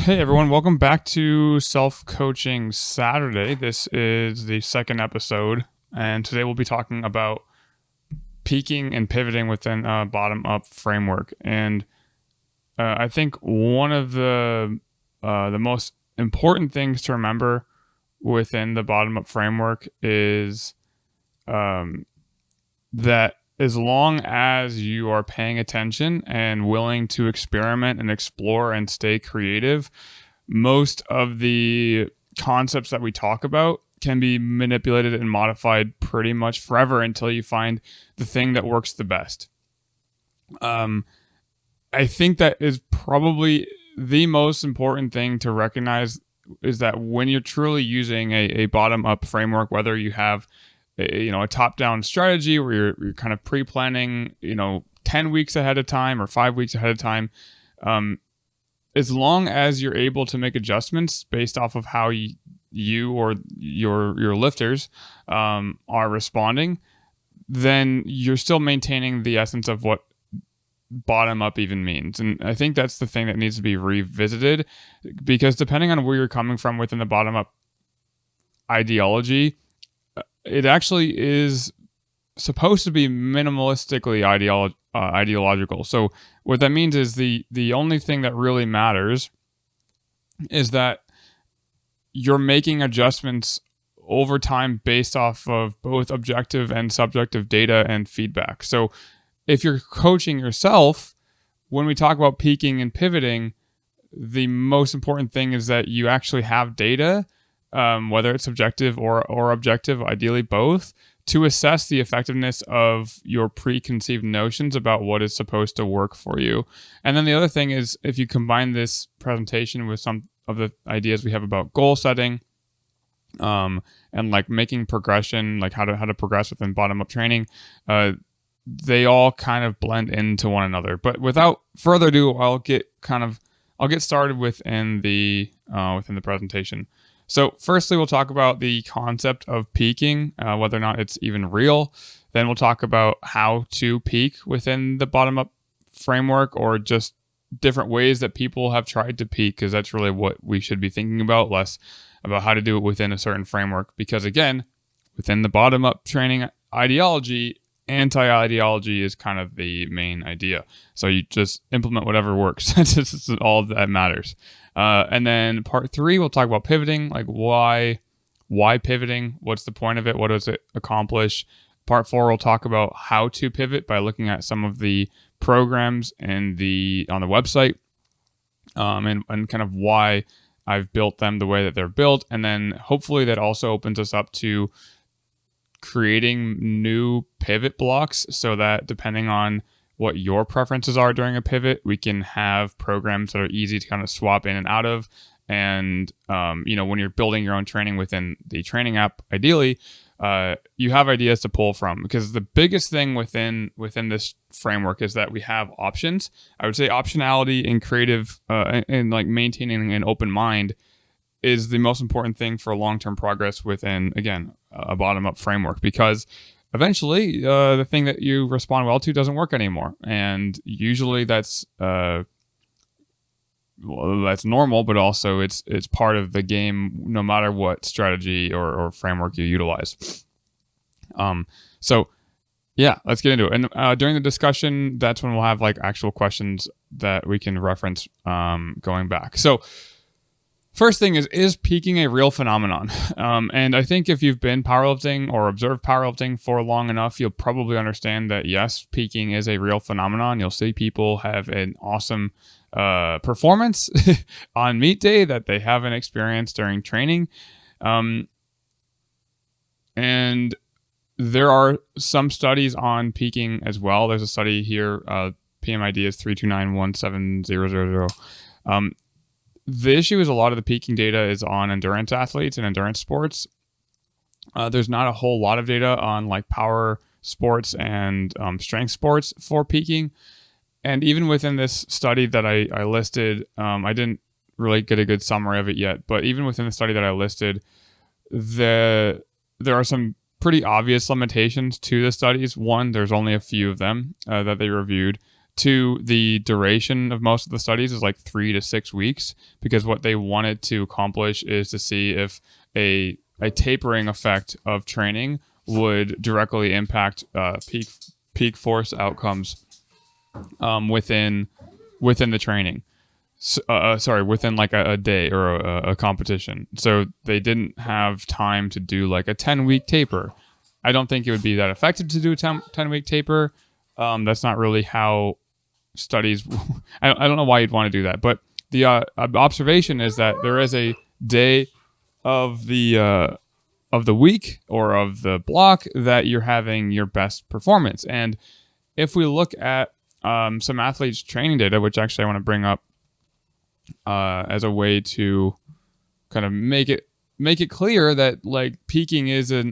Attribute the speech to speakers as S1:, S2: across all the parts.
S1: Hey everyone, welcome back to Self Coaching Saturday. This is the second episode, and today we'll be talking about peaking and pivoting within a bottom up framework. And I think one of the most important things to remember within the bottom up framework is that as long as you are paying attention and willing to experiment and explore and stay creative, most of the concepts that we talk about can be manipulated and modified pretty much forever until you find the thing that works the best. I think that is probably the most important thing to recognize, is that when you're truly using a bottom-up framework, whether you have a top-down strategy where you're kind of pre-planning 10 weeks ahead of time or 5 weeks ahead of time, as long as you're able to make adjustments based off of how you or your lifters are responding, then you're still maintaining the essence of what bottom up even means. And I think that's the thing that needs to be revisited, because depending on where you're coming from within the bottom up ideology, it actually is supposed to be minimalistically ideological. So what that means is the only thing that really matters is that you're making adjustments over time based off of both objective and subjective data and feedback. So if you're coaching yourself, when we talk about peaking and pivoting, the most important thing is that you actually have data, whether it's subjective or objective, ideally both, to assess the effectiveness of your preconceived notions about what is supposed to work for you. And then the other thing is, if you combine this presentation with some of the ideas we have about goal setting, and like making progression, like how to progress within bottom-up training, they all kind of blend into one another. But without further ado, I'll get started within the presentation. So firstly, we'll talk about the concept of peaking, whether or not it's even real. Then we'll talk about how to peak within the bottom-up framework, or just different ways that people have tried to peak, because that's really what we should be thinking about, less about how to do it within a certain framework. Because again, within the bottom-up training ideology, anti-ideology is kind of the main idea. So you just implement whatever works. That's all that matters. And then part 3, we'll talk about pivoting, like why pivoting, what's the point of it, what does it accomplish. Part 4, we'll talk about how to pivot by looking at some of the programs on the website, and kind of why I've built them the way that they're built. And then hopefully that also opens us up to creating new pivot blocks, so that depending on what your preferences are during a pivot, we can have programs that are easy to kind of swap in and out of. And, when you're building your own training within the training app, ideally, you have ideas to pull from, because the biggest thing within this framework is that we have options. I would say optionality and creative, and like maintaining an open mind is the most important thing for long-term progress within, again, a bottom-up framework, because eventually the thing that you respond well to doesn't work anymore. And usually that's normal, but also it's part of the game, no matter what strategy or framework you utilize. So yeah, let's get into it. And during the discussion, that's when we'll have like actual questions that we can reference going back. So first thing is peaking a real phenomenon? And I think if you've been powerlifting or observed powerlifting for long enough, you'll probably understand that yes, peaking is a real phenomenon. You'll see people have an awesome performance on meet day that they haven't experienced during training. And there are some studies on peaking as well. There's a study here, PMID is 3291700. The issue is a lot of the peaking data is on endurance athletes and endurance sports. There's not a whole lot of data on like power sports and strength sports for peaking. And even within this study that I listed, I didn't really get a good summary of it yet, but even within the study that I listed, there are some pretty obvious limitations to the studies. One, there's only a few of them that they reviewed. Two, the duration of most of the studies is like 3 to 6 weeks, because what they wanted to accomplish is to see if a tapering effect of training would directly impact peak force outcomes within the training. Within like a day or a competition. So they didn't have time to do like a 10-week taper. I don't think it would be that effective to do a 10-week taper. That's not really how studies. I don't know why you'd want to do that, but the observation is that there is a day of the week or of the block that you're having your best performance. And if we look at some athletes' training data, which actually I want to bring up as a way to kind of make it clear that like peaking is it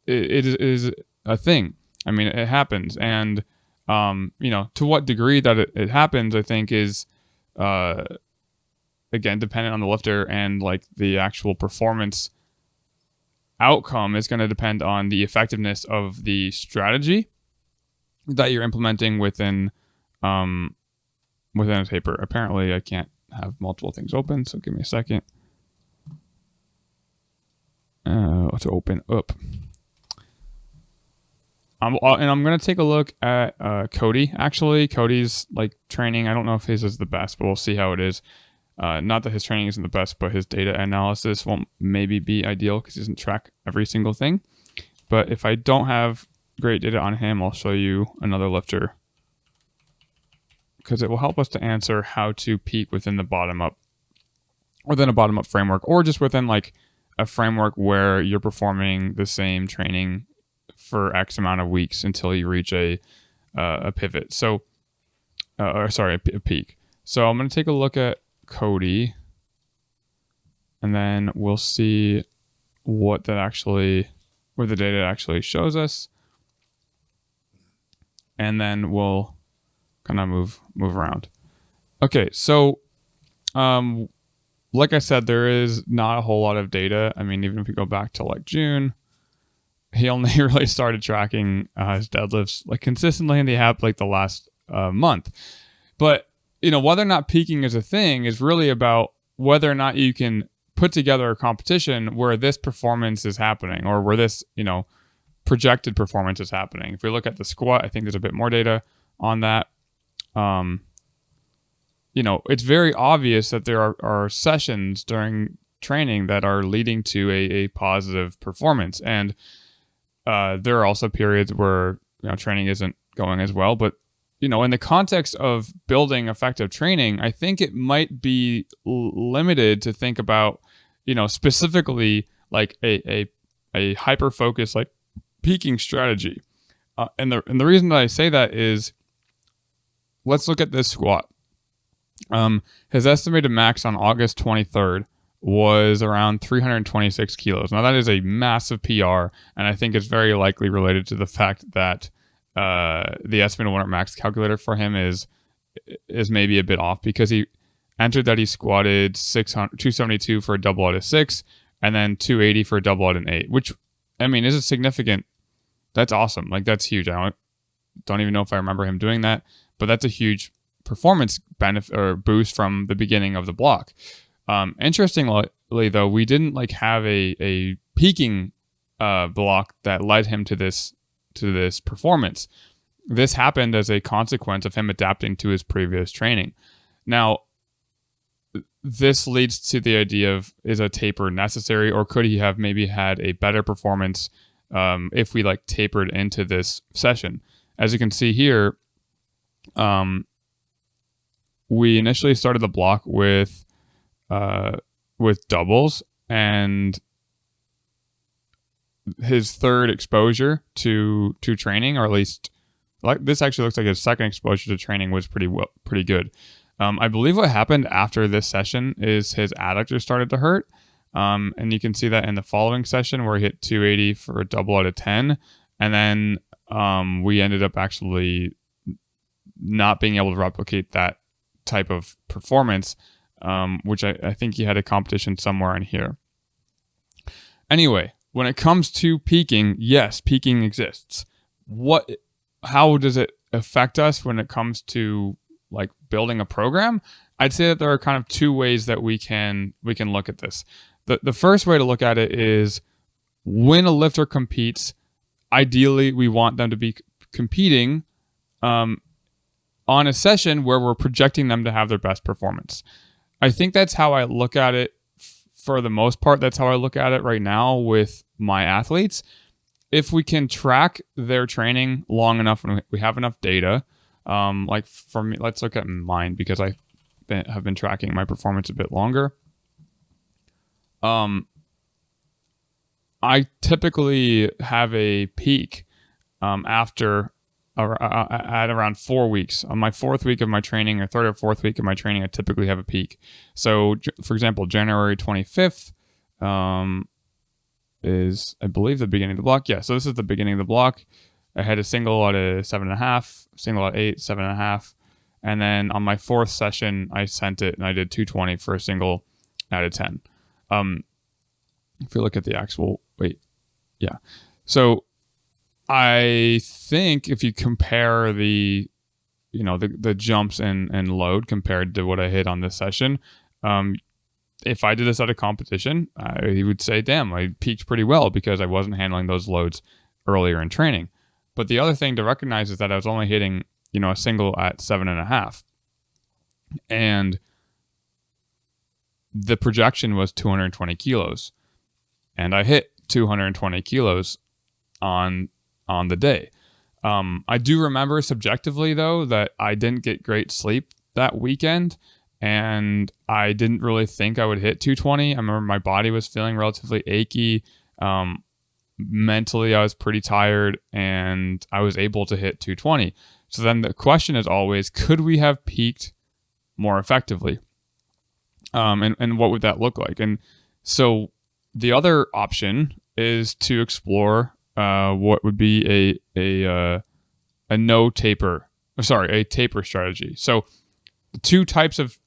S1: is a thing. I mean, it happens, and to what degree that it happens, I think is again dependent on the lifter, and like the actual performance outcome is going to depend on the effectiveness of the strategy that you're implementing within a taper. Apparently, I can't have multiple things open, so give me a second to open up. And I'm going to take a look at Cody. Actually, Cody's like training, I don't know if his is the best, but we'll see how it is. Not that his training isn't the best, but his data analysis won't maybe be ideal because he doesn't track every single thing. But if I don't have great data on him, I'll show you another lifter, because it will help us to answer how to peak within a bottom-up framework, or just within like a framework where you're performing the same training for X amount of weeks until you reach a pivot. So, a peak. So I'm going to take a look at Cody, and then we'll see where the data actually shows us, and then we'll kind of move around. Okay, so like I said, there is not a whole lot of data. I mean, even if we go back to like June, he only really started tracking his deadlifts like consistently in the app like the last month. But whether or not peaking is a thing is really about whether or not you can put together a competition where this performance is happening, or where this projected performance is happening. If we look at the squat, I think there's a bit more data on that. It's very obvious that there are sessions during training that are leading to a positive performance, and there are also periods where training isn't going as well. But in the context of building effective training, I think it might be limited to think about specifically like a hyper focused like peaking strategy. And the reason that I say that is, let's look at this squat. His estimated max on August 23rd was around 326 kilos. Now that is a massive PR, and I think it's very likely related to the fact that the estimated 1 max calculator for him is maybe a bit off, because he entered that he squatted 272 for a double out of 6, and then 280 for a double out of 8, which I mean is a significant. That's awesome. Like that's huge. I don't even know if I remember him doing that, but that's a huge performance benefit or boost from the beginning of the block. Interestingly though, we didn't like have a peaking block that led him to this performance. This happened as a consequence of him adapting to his previous training. Now, this leads to the idea of, is a taper necessary, or could he have maybe had a better performance if we like tapered into this session? As you can see here, we initially started the block with doubles, and his third exposure to training, or at least like this actually looks like his second exposure to training, was pretty good. I believe what happened after this session is his adductor started to hurt, and you can see that in the following session where he hit 280 for a double out of 10, and then we ended up actually not being able to replicate that type of performance, which I think he had a competition somewhere in here. Anyway, when it comes to peaking, yes, peaking exists. How does it affect us when it comes to like building a program, I'd say that there are kind of two ways that we can look at this. The first way to look at it is when a lifter competes, ideally we want them to be competing on a session where we're projecting them to have their best performance. I think that's how I look at it for the most part. That's how I look at it right now with my athletes. If we can track their training long enough and we have enough data, like for me, let's look at mine because I have been tracking my performance a bit longer. I typically have a peak after at around 4 weeks. On my fourth week of my training, or third or fourth week of my training, I typically have a peak. So, for example, January 25th is, I believe, the beginning of the block. Yeah, so this is the beginning of the block. I had a single at a 7.5, single at 8, 7.5. And then on my fourth session, I sent it and I did 220 for a single out of 10. If you look at the actual, yeah. So I think if you compare the jumps and load compared to what I hit on this session, if I did this at a competition, I would say, damn, I peaked pretty well because I wasn't handling those loads earlier in training. But the other thing to recognize is that I was only hitting, a single at 7.5. And the projection was 220 kilos. And I hit 220 kilos on the day. I do remember subjectively, though, that I didn't get great sleep that weekend. And I didn't really think I would hit 220. I remember my body was feeling relatively achy. Mentally, I was pretty tired, and I was able to hit 220. So then the question is always, could we have peaked more effectively? And what would that look like? And so the other option is to explore what would be a taper strategy. So the two types of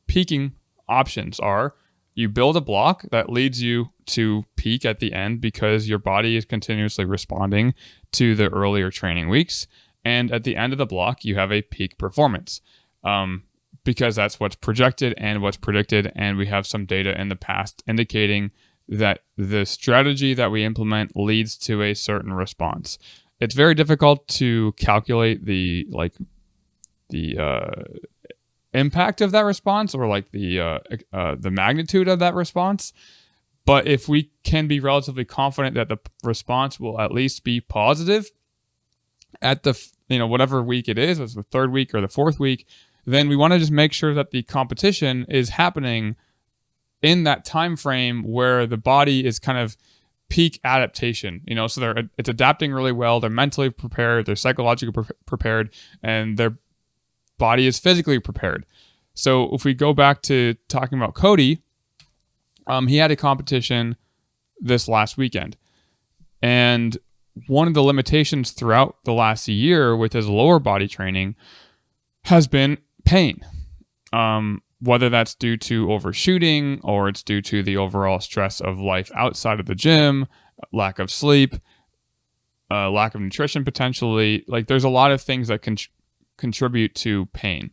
S1: peaking options are: you build a block that leads you to peak at the end because your body is continuously responding to the earlier training weeks. And at the end of the block, you have a peak performance because that's what's projected and what's predicted. And we have some data in the past indicating that the strategy that we implement leads to a certain response. It's very difficult to calculate the impact of that response or like the magnitude of that response. But if we can be relatively confident that the response will at least be positive at the whatever week it is, it's the third week or the fourth week, then we want to just make sure that the competition is happening in that time frame where the body is kind of peak adaptation. So it's adapting really well. They're mentally prepared, they're psychologically prepared, and their body is physically prepared. So if we go back to talking about Cody, he had a competition this last weekend. And one of the limitations throughout the last year with his lower body training has been pain. Whether that's due to overshooting or it's due to the overall stress of life outside of the gym, lack of sleep, lack of nutrition potentially. Like there's a lot of things that can contribute to pain.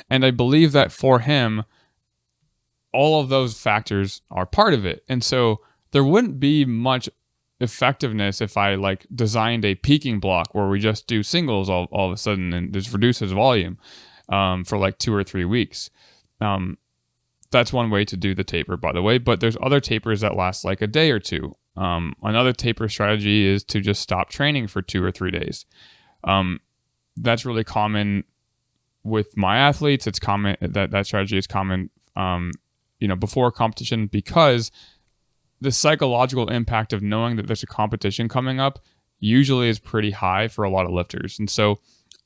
S1: And I believe that for him, all of those factors are part of it. And so there wouldn't be much effectiveness if I designed a peaking block where we just do singles all of a sudden and just reduce his volume for 2 or 3 weeks. That's one way to do the taper, by the way, but there's other tapers that last a day or two. Another taper strategy is to just stop training for 2 or 3 days. That's really common with my athletes. It's common that strategy is common, before a competition, because the psychological impact of knowing that there's a competition coming up usually is pretty high for a lot of lifters. And so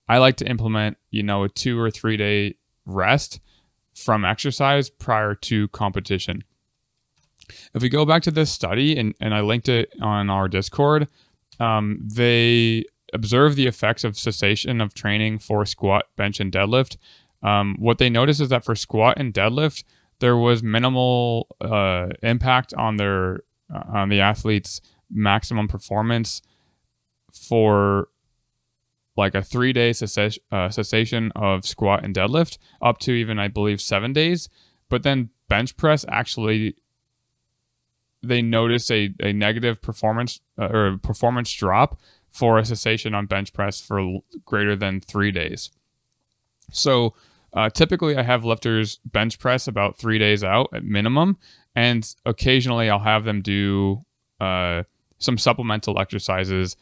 S1: I like to implement, a 2 or 3 day rest from exercise prior to competition. If we go back to this study, and I linked it on our Discord, they observe the effects of cessation of training for squat, bench, and deadlift. What they noticed is that for squat and deadlift, there was minimal impact on the athlete's maximum performance for like a 3-day cessation of squat and deadlift, up to even, I believe, 7 days. But then bench press, actually, they notice a negative performance or a performance drop for a cessation on bench press for greater than 3 days. So typically I have lifters bench press about 3 days out at minimum, and occasionally I'll have them do some supplemental exercises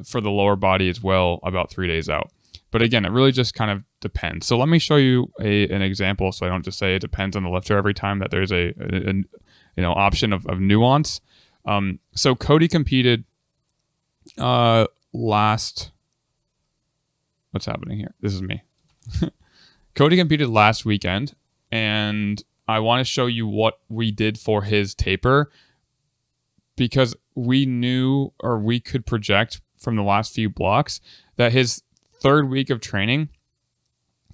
S1: for the lower body as well about 3 days out. But again, it really just kind of depends. So let me show you an example, so I don't just say it depends on the lifter every time, that there's a option of nuance. So Cody competed what's happening here? This is me. Cody competed last weekend, and I want to show you what we did for his taper, because we knew, or we could project from the last few blocks, that his third week of training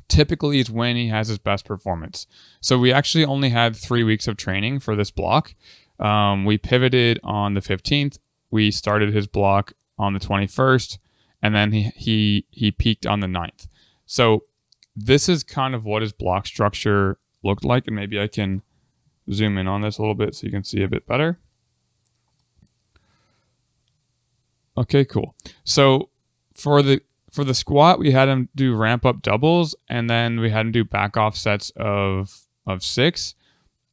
S1: typically is when he has his best performance. So we actually only had 3 weeks of training for this block. We pivoted on the 15th. We started his block on the 21st, and then he peaked on the 9th. So this is kind of what his block structure looked like, and maybe I can zoom in on this a little bit so you can see a bit better. Okay, cool. So for the squat, we had him do ramp up doubles, and then we had him do back off sets of 6.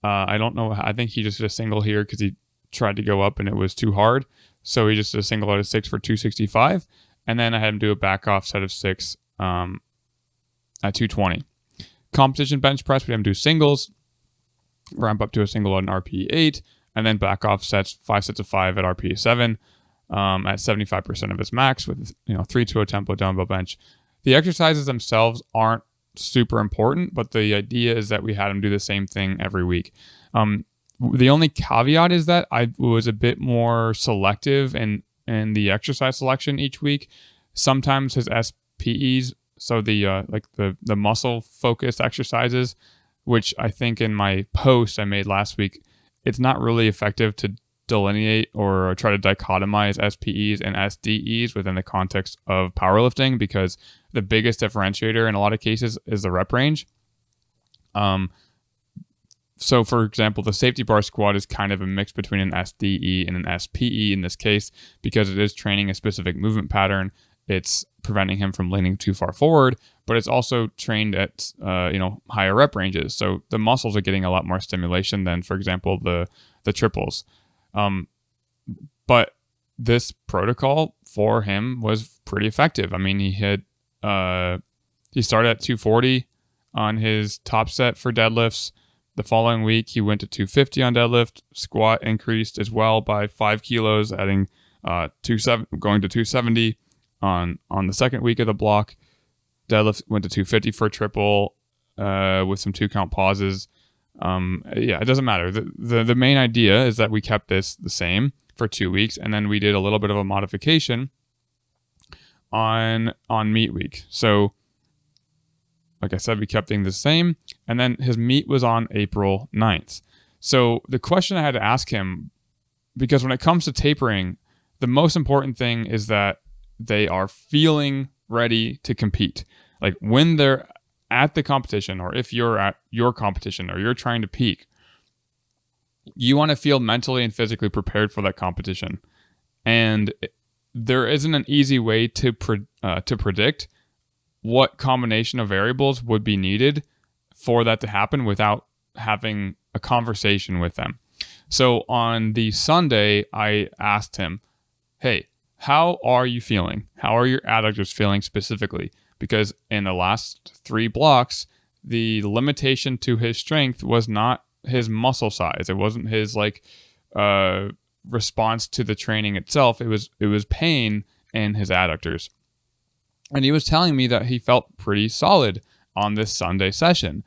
S1: I don't know. I think he just did a single here because he tried to go up and it was too hard. So he just did a single out of 6 for 265. And then I had him do a back off set of 6 at 220. Competition bench press, we had him do singles, ramp up to a single at an RPE 8, and then back off sets, 5 sets of 5 at RPE 7. At 75% of his max with 3-2 tempo dumbbell bench. The exercises themselves aren't super important, but the idea is that we had him do the same thing every week. The only caveat is that I was a bit more selective in the exercise selection each week. Sometimes his SPEs, so the muscle focused exercises, which I think in my post I made last week, it's not really effective to delineate or try to dichotomize SPEs and SDEs within the context of powerlifting, because the biggest differentiator in a lot of cases is the rep range. So for example, the safety bar squat is kind of a mix between an SDE and an SPE in this case, because it is training a specific movement pattern. It's preventing him from leaning too far forward, but it's also trained at higher rep ranges. So the muscles are getting a lot more stimulation than, for example, the triples. But this protocol for him was pretty effective. I mean, he started at 240 on his top set for deadlifts. The following week, he went to 250 on deadlift. Squat increased as well by 5 kilos, adding going to 270 on the second week of the block. Deadlift went to 250 for a triple with some 2-count pauses. It doesn't matter. The main idea is that we kept this the same for 2 weeks, and then we did a little bit of a modification on meet week. So like I said, we kept things the same, and then his meet was on April 9th. So the question I had to ask him, because when it comes to tapering, the most important thing is that they are feeling ready to compete. Like when they're at the competition, or if you're at your competition or you're trying to peak, you want to feel mentally and physically prepared for that competition. And there isn't an easy way to predict what combination of variables would be needed for that to happen without having a conversation with them. So on the Sunday, I asked him, hey, how are you feeling? How are your adductors feeling specifically? Because in the last 3 blocks, the limitation to his strength was not his muscle size. It wasn't his response to the training itself. It was pain in his adductors. And he was telling me that he felt pretty solid on this Sunday session.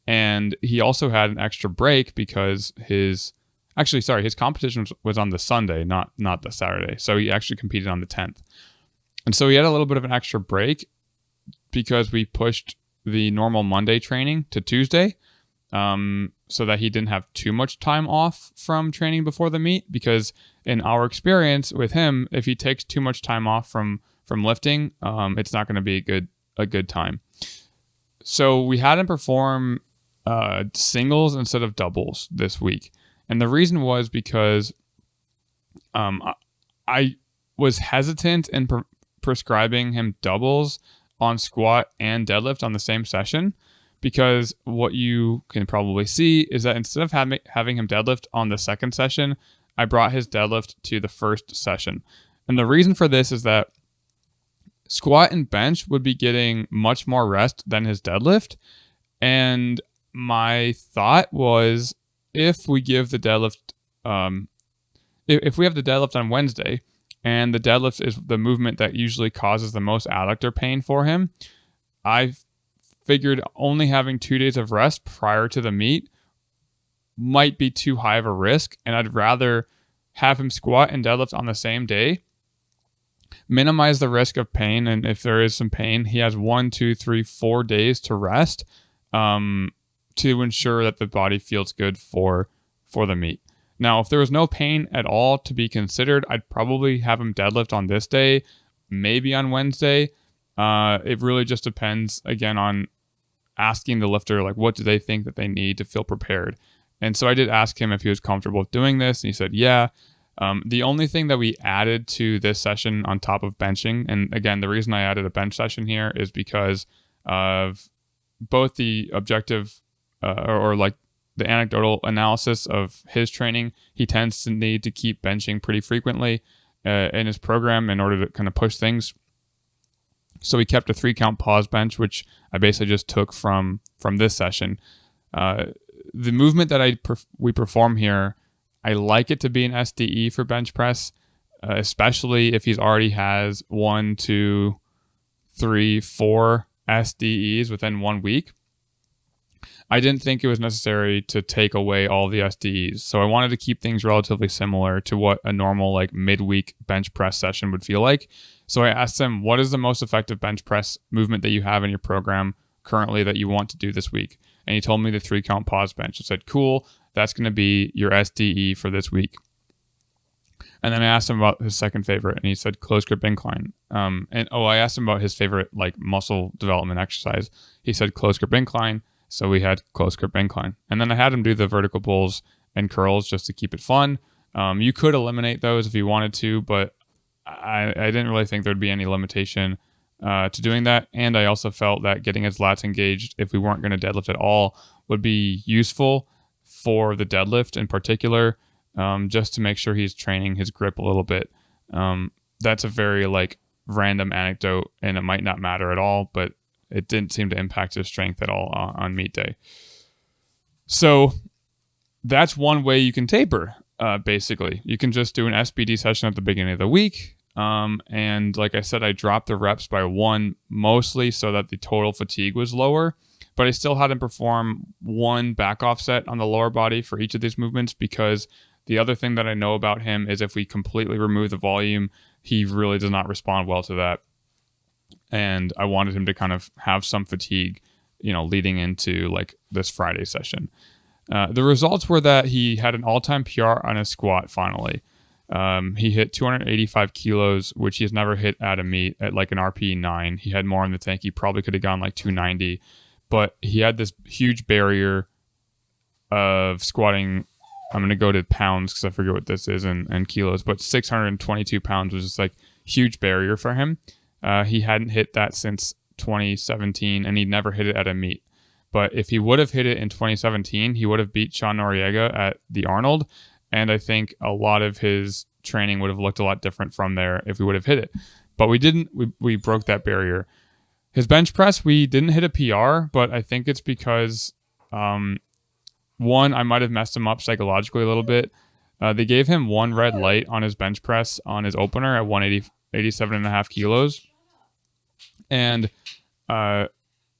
S1: And he also had an extra break because his competition was on the Sunday, not the Saturday. So he actually competed on the 10th. And so he had a little bit of an extra break because we pushed the normal Monday training to Tuesday, so that he didn't have too much time off from training before the meet. Because in our experience with him, if he takes too much time off from from lifting, it's not going to be a good time. So we had him perform singles instead of doubles this week. And the reason was because I was hesitant in prescribing him doubles on squat and deadlift on the same session, because what you can probably see is that instead of having him deadlift on the second session, I brought his deadlift to the first session. And the reason for this is that squat and bench would be getting much more rest than his deadlift. And my thought was, if we give the deadlift, if we have the deadlift on Wednesday, and the deadlift is the movement that usually causes the most adductor pain for him, I figured only having 2 days of rest prior to the meet might be too high of a risk, and I'd rather have him squat and deadlift on the same day, minimize the risk of pain, and if there is some pain, he has 1, 2, 3, 4 days to rest to ensure that the body feels good for the meet. Now, if there was no pain at all to be considered, I'd probably have him deadlift on this day, maybe on Wednesday. It really just depends, again, on asking the lifter, like, what do they think that they need to feel prepared? And so I did ask him if he was comfortable with doing this, and he said, yeah. The only thing that we added to this session on top of benching, and again, the reason I added a bench session here is because of both the objective or like the anecdotal analysis of his training. He tends to need to keep benching pretty frequently in his program in order to kind of push things. So we kept a 3-count pause bench, which I basically just took from this session. The movement that we perform here, I like it to be an SDE for bench press, especially if he's already has 1, 2, 3, 4 SDEs within 1 week. I didn't think it was necessary to take away all the SDEs. So I wanted to keep things relatively similar to what a normal like midweek bench press session would feel like. So I asked him, what is the most effective bench press movement that you have in your program currently that you want to do this week? And he told me the 3-count pause bench. I said, cool, that's going to be your SDE for this week. And then I asked him about his second favorite, and he said close grip incline. I asked him about his favorite like muscle development exercise. He said close grip incline. So we had close grip incline. And then I had him do the vertical pulls and curls just to keep it fun. You could eliminate those if you wanted to, but I didn't really think there'd be any limitation to doing that. And I also felt that getting his lats engaged, if we weren't going to deadlift at all, would be useful for the deadlift in particular, just to make sure he's training his grip a little bit. That's a very like random anecdote, and it might not matter at all, but it didn't seem to impact his strength at all on meet day. So that's one way you can taper, basically. You can just do an SBD session at the beginning of the week. And like I said, I dropped the reps by 1 mostly so that the total fatigue was lower. But I still had him perform 1 back offset on the lower body for each of these movements, because the other thing that I know about him is if we completely remove the volume, he really does not respond well to that. And I wanted him to kind of have some fatigue, leading into like this Friday session. The results were that he had an all-time PR on his squat finally. He hit 285 kilos, which he has never hit at a meet at like an RPE 9. He had more in the tank. He probably could have gone like 290, but he had this huge barrier of squatting. I'm going to go to pounds because I forget what this is and kilos, but 622 pounds was just like huge barrier for him. He hadn't hit that since 2017, and he never hit it at a meet. But if he would have hit it in 2017, he would have beat Sean Noriega at the Arnold. And I think a lot of his training would have looked a lot different from there if we would have hit it. But we didn't. We broke that barrier. His bench press, we didn't hit a PR, but I think it's because, one, I might have messed him up psychologically a little bit. They gave him 1 red light on his bench press on his opener at 187.5 kilos. And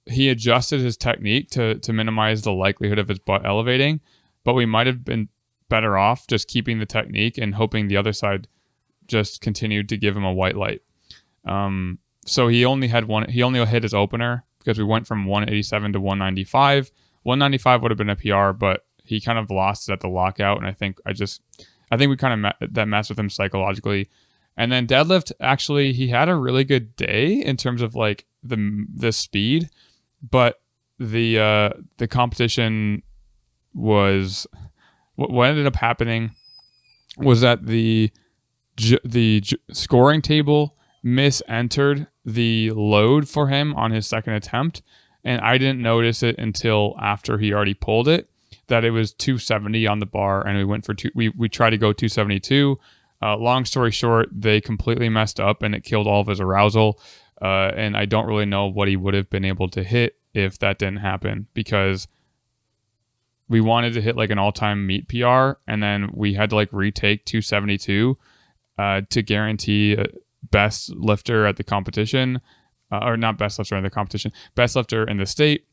S1: he adjusted his technique to minimize the likelihood of his butt elevating, but we might have been better off just keeping the technique and hoping the other side just continued to give him a white light. So he only hit his opener because we went from 187 to 195. 195 would have been a PR, but he kind of lost it at the lockout, and I think we kind of messed with him psychologically. And then deadlift, actually, he had a really good day in terms of like the speed, but the competition was what ended up happening was that the scoring table misentered the load for him on his second attempt, and I didn't notice it until after he already pulled it, that it was 270 on the bar, and we went for we tried to go 272. Long story short, they completely messed up, and it killed all of his arousal. And I don't really know what he would have been able to hit if that didn't happen, because we wanted to hit like an all-time meet PR, and then we had to like retake 272 to guarantee best lifter at the competition, or not best lifter in the competition, best lifter in the state.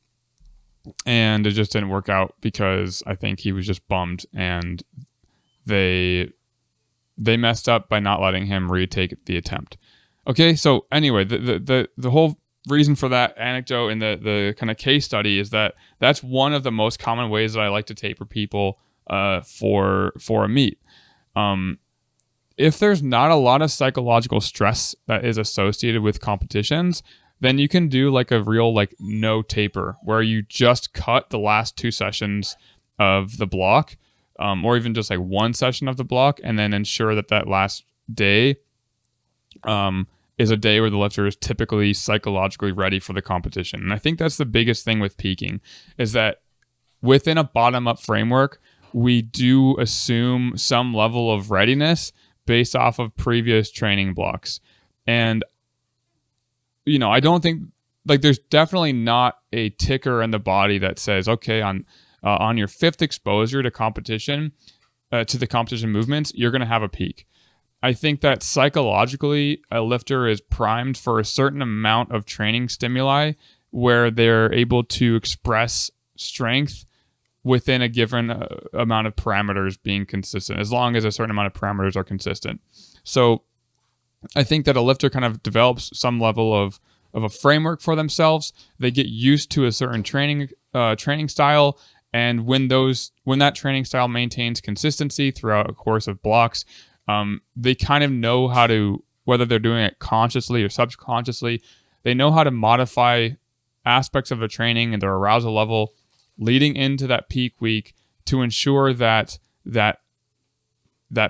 S1: And it just didn't work out because I think he was just bummed, and they messed up by not letting him retake the attempt. Okay, so anyway, the whole reason for that anecdote in the kind of case study is that that's one of the most common ways that I like to taper people for a meet. If there's not a lot of psychological stress that is associated with competitions, then you can do like a real like no taper, where you just cut the last 2 sessions of the block, or even just like 1 session of the block, and then ensure that last day is a day where the lifter is typically psychologically ready for the competition. And I think that's the biggest thing with peaking, is that within a bottom-up framework, we do assume some level of readiness based off of previous training blocks. And, you know, I don't think, like, there's definitely not a ticker in the body that says, okay, on your 5th exposure to competition, to the competition movements, you're going to have a peak. I think that psychologically, a lifter is primed for a certain amount of training stimuli where they're able to express strength within a given amount of parameters being consistent, as long as a certain amount of parameters are consistent. So I think that a lifter kind of develops some level of a framework for themselves. They get used to a certain training style, and when that training style maintains consistency throughout a course of blocks, they kind of know how to, whether they're doing it consciously or subconsciously, they know how to modify aspects of their training and their arousal level leading into that peak week to ensure that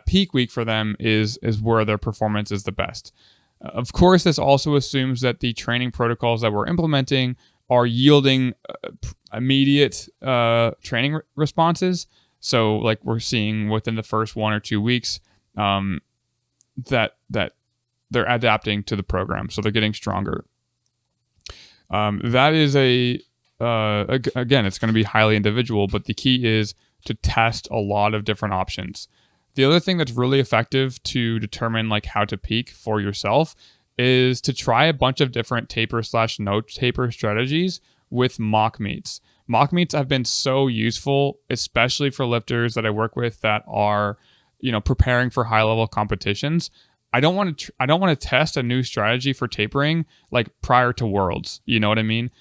S1: peak week for them is where their performance is the best. Of course, this also assumes that the training protocols that we're implementing are yielding immediate training responses. So like we're seeing within the first 1 or 2 weeks, that they're adapting to the program, so they're getting stronger. That is again, it's going to be highly individual, but the key is to test a lot of different options. The other thing that's really effective to determine like how to peak for yourself is to try a bunch of different taper/no taper strategies with mock meets. Mock meets have been so useful, especially for lifters that I work with that are, you know, preparing for high level competitions. I don't want to test a new strategy for tapering like prior to Worlds. You know what I mean?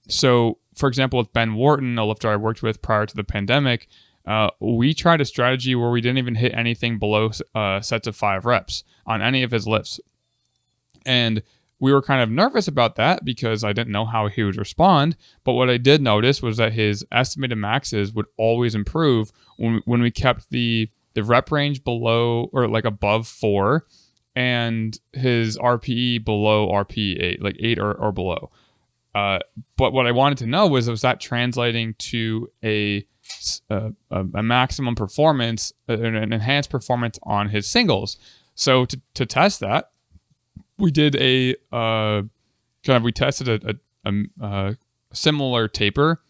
S1: So for example, with Ben Wharton, a lifter I worked with prior to the pandemic, we tried a strategy where we didn't even hit anything below sets of 5 reps on any of his lifts. And we were kind of nervous about that because I didn't know how he would respond. But what I did notice was that his estimated maxes would always improve when we kept the rep range below or like above 4 and his RPE below RPE 8, like 8 or below. But what I wanted to know was that translating to a maximum performance, an enhanced performance on his singles. So to test that, we did we tested a similar taper.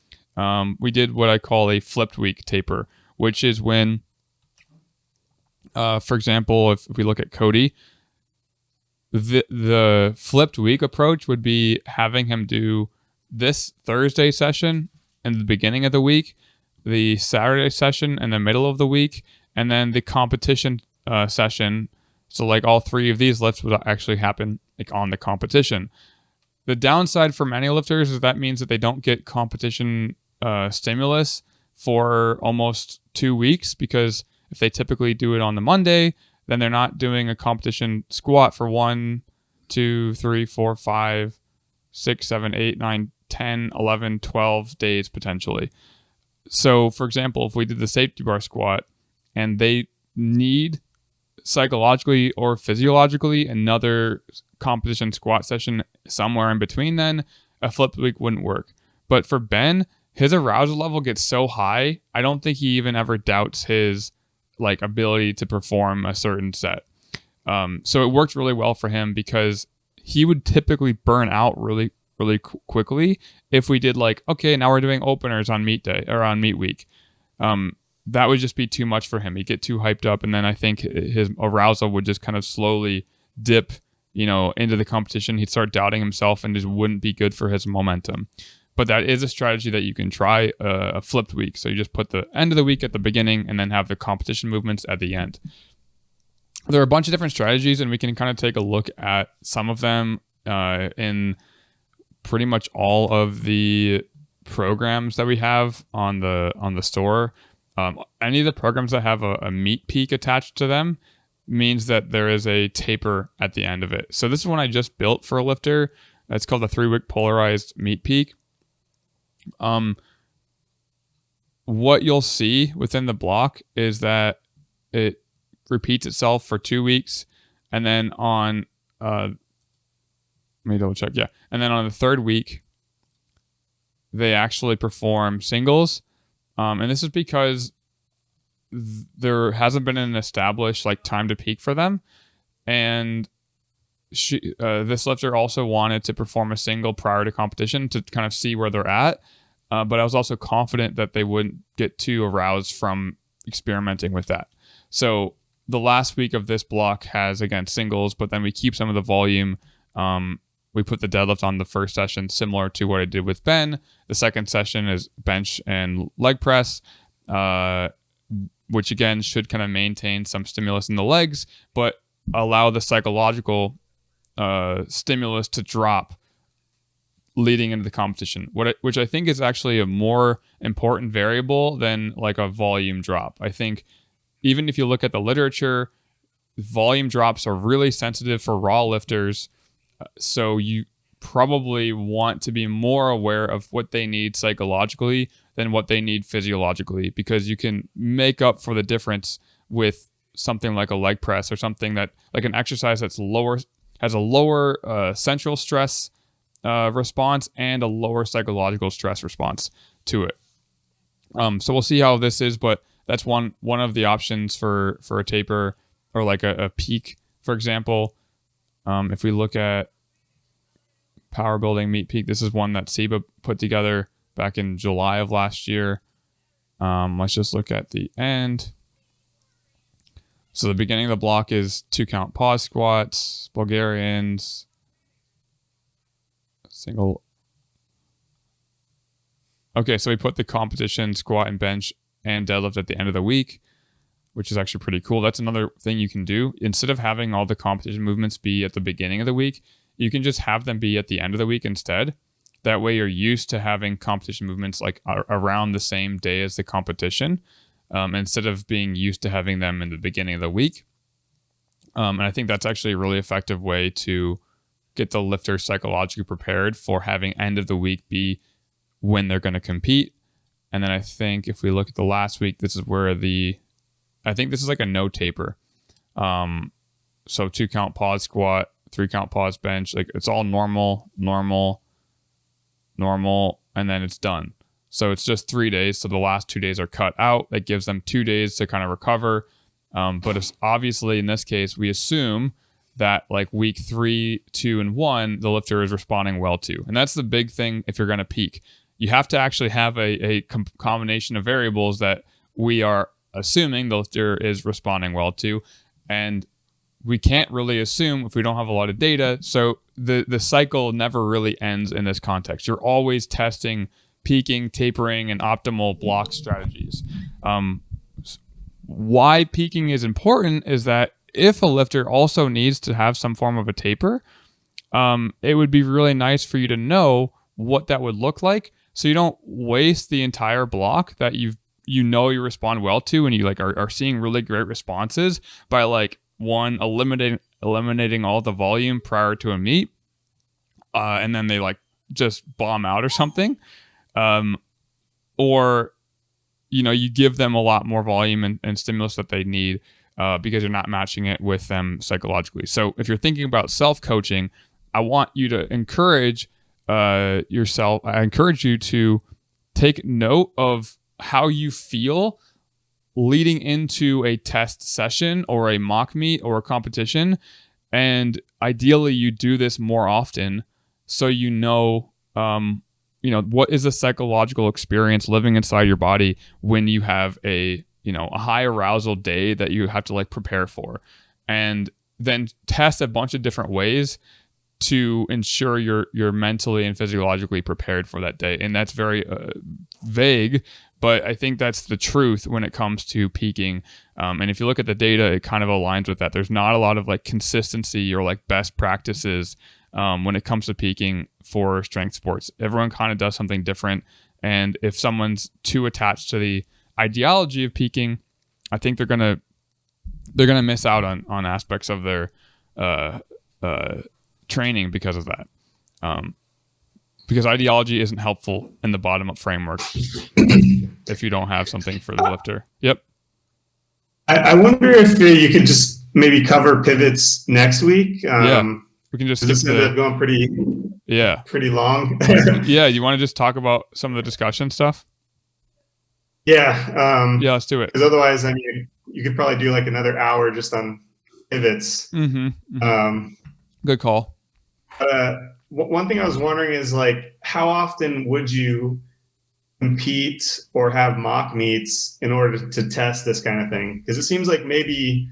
S1: We did what I call a flipped week taper, which is when, for example, if we look at Cody, the flipped week approach would be having him do this Thursday session in the beginning of the week, the Saturday session in the middle of the week, and then the competition session. So like all 3 of these lifts would actually happen like on the competition. The downside for many lifters is that means that they don't get competition stimulus for almost 2 weeks, because if they typically do it on the Monday, then they're not doing a competition squat for 1, 2, 3, 4, 5, 6, 7, 8, 9, 10, 11, 12 days potentially. So, for example, if we did the safety bar squat and they need psychologically or physiologically another competition squat session somewhere in between, then a flipped week wouldn't work. But for Ben, his arousal level gets so high, I don't think he even ever doubts his like ability to perform a certain set. So it worked really well for him because he would typically burn out really quickly if we did like, okay, now we're doing openers on meet day or on meet week. That would just be too much for him. He'd get too hyped up, and then I think his arousal would just kind of slowly dip, into the competition. He'd start doubting himself and just wouldn't be good for his momentum. But that is a strategy that you can try, a flipped week. So you just put the end of the week at the beginning and then have the competition movements at the end. There are a bunch of different strategies, and we can kind of take a look at some of them in pretty much all of the programs that we have on the store. Any of the programs that have a meet peak attached to them means that there is a taper at the end of it. So this is one I just built for a lifter. It's called the 3-week polarized meet peak. What you'll see within the block is that it repeats itself for 2 weeks, and then on let me double check. Yeah, and then on the third week, they actually perform singles. And this is because there hasn't been an established like time to peak for them. And this lifter also wanted to perform a single prior to competition to kind of see where they're at. But I was also confident that they wouldn't get too aroused from experimenting with that. So the last week of this block has, again, singles, but then we keep some of the volume. We put the deadlift on the first session, similar to what I did with Ben. The second session is bench and leg press, which again should kind of maintain some stimulus in the legs, but allow the psychological stimulus to drop leading into the competition, which I think is actually a more important variable than like a volume drop. I think even if you look at the literature, volume drops are really sensitive for raw lifters. So you probably want to be more aware of what they need psychologically than what they need physiologically, because you can make up for the difference with something like a leg press or something that like an exercise that's lower, has a lower central stress response and a lower psychological stress response to it. So we'll see how this is, but that's one of the options for a taper or like a peak, for example. If we look at power building meet peak, this is one that Seba put together back in July of last year. Let's just look at the end. So the beginning of the block is 2 count pause squats, Bulgarians, single. Okay, so we put the competition squat and bench and deadlift at the end of the week, which is actually pretty cool. That's another thing you can do. Instead of having all the competition movements be at the beginning of the week, you can just have them be at the end of the week instead. That way you're used to having competition movements like around the same day as the competition, instead of being used to having them in the beginning of the week. And I think that's actually a really effective way to get the lifter psychologically prepared for having end of the week be when they're going to compete. And then I think if we look at the last week, this is where I think this is like a no taper. So 2 count pause squat, 3 count pause bench, like it's all normal, and then it's done. So it's just 3 days. So the last 2 days are cut out. That gives them 2 days to kind of recover. But it's obviously in this case, we assume that like week 3, 2, and 1, the lifter is responding well to. And that's the big thing if you're going to peak. You have to actually have a combination of variables that we are assuming the lifter is responding well to. And we can't really assume if we don't have a lot of data. So the cycle never really ends in this context. You're always testing peaking, tapering, and optimal block strategies. Why peaking is important is that if a lifter also needs to have some form of a taper, it would be really nice for you to know what that would look like, so you don't waste the entire block that you respond well to, and you like are seeing really great responses by like one, eliminating all the volume prior to a meet, and then they like just bomb out or something, or you give them a lot more volume and stimulus that they need, because you're not matching it with them psychologically. So if you're thinking about self-coaching, I want you to encourage yourself. I encourage you to take note of how you feel leading into a test session or a mock meet or a competition. And ideally you do this more often, so what is the psychological experience living inside your body when you have a high arousal day that you have to like prepare for, and then test a bunch of different ways to ensure you're mentally and physiologically prepared for that day. And that's very vague, but I think that's the truth when it comes to peaking. And if you look at the data, it kind of aligns with that. There's not a lot of like consistency or like best practices when it comes to peaking for strength sports. Everyone kind of does something different. And if someone's too attached to the ideology of peaking, I think they're gonna miss out on aspects of their training because of that. Because ideology isn't helpful in the bottom-up framework if you don't have something for the lifter. Yep.
S2: I wonder if you could just maybe cover pivots next week.
S1: We can just skip
S2: this ended up going pretty long.
S1: Yeah, you want to just talk about some of the discussion stuff?
S2: Yeah.
S1: Let's do it.
S2: Because otherwise, I mean, you could probably do like another hour just on pivots.
S1: Good call.
S2: One thing I was wondering is like, how often would you compete or have mock meets in order to test this kind of thing? Because it seems like maybe,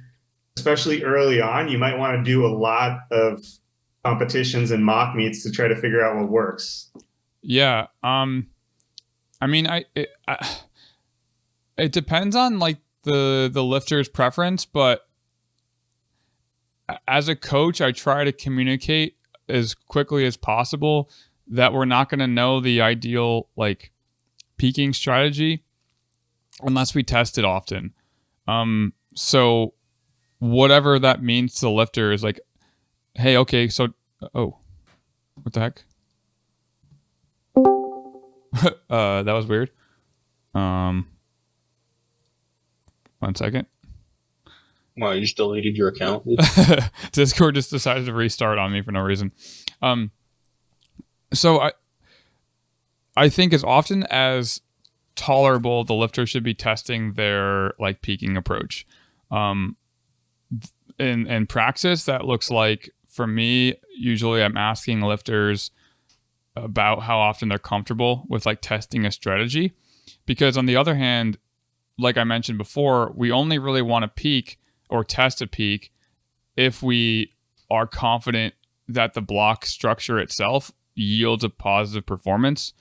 S2: especially early on, you might want to do a lot of competitions and mock meets to try to figure out what works.
S1: Yeah. I mean, it depends on like the lifter's preference, but as a coach, I try to communicate as quickly as possible that we're not going to know the ideal like peaking strategy unless we test it often. So whatever that means to the lifter is like, hey, okay, so what the heck? That was weird. 1 second.
S3: Wow, you just deleted your account?
S1: Discord just decided to restart on me for no reason. So I think as often as tolerable, the lifter should be testing their like peaking approach. In praxis, that looks like, for me, usually I'm asking lifters about how often they're comfortable with like testing a strategy. Because on the other hand, like I mentioned before, we only really want to peak or test a peak if we are confident that the block structure itself yields a positive performance.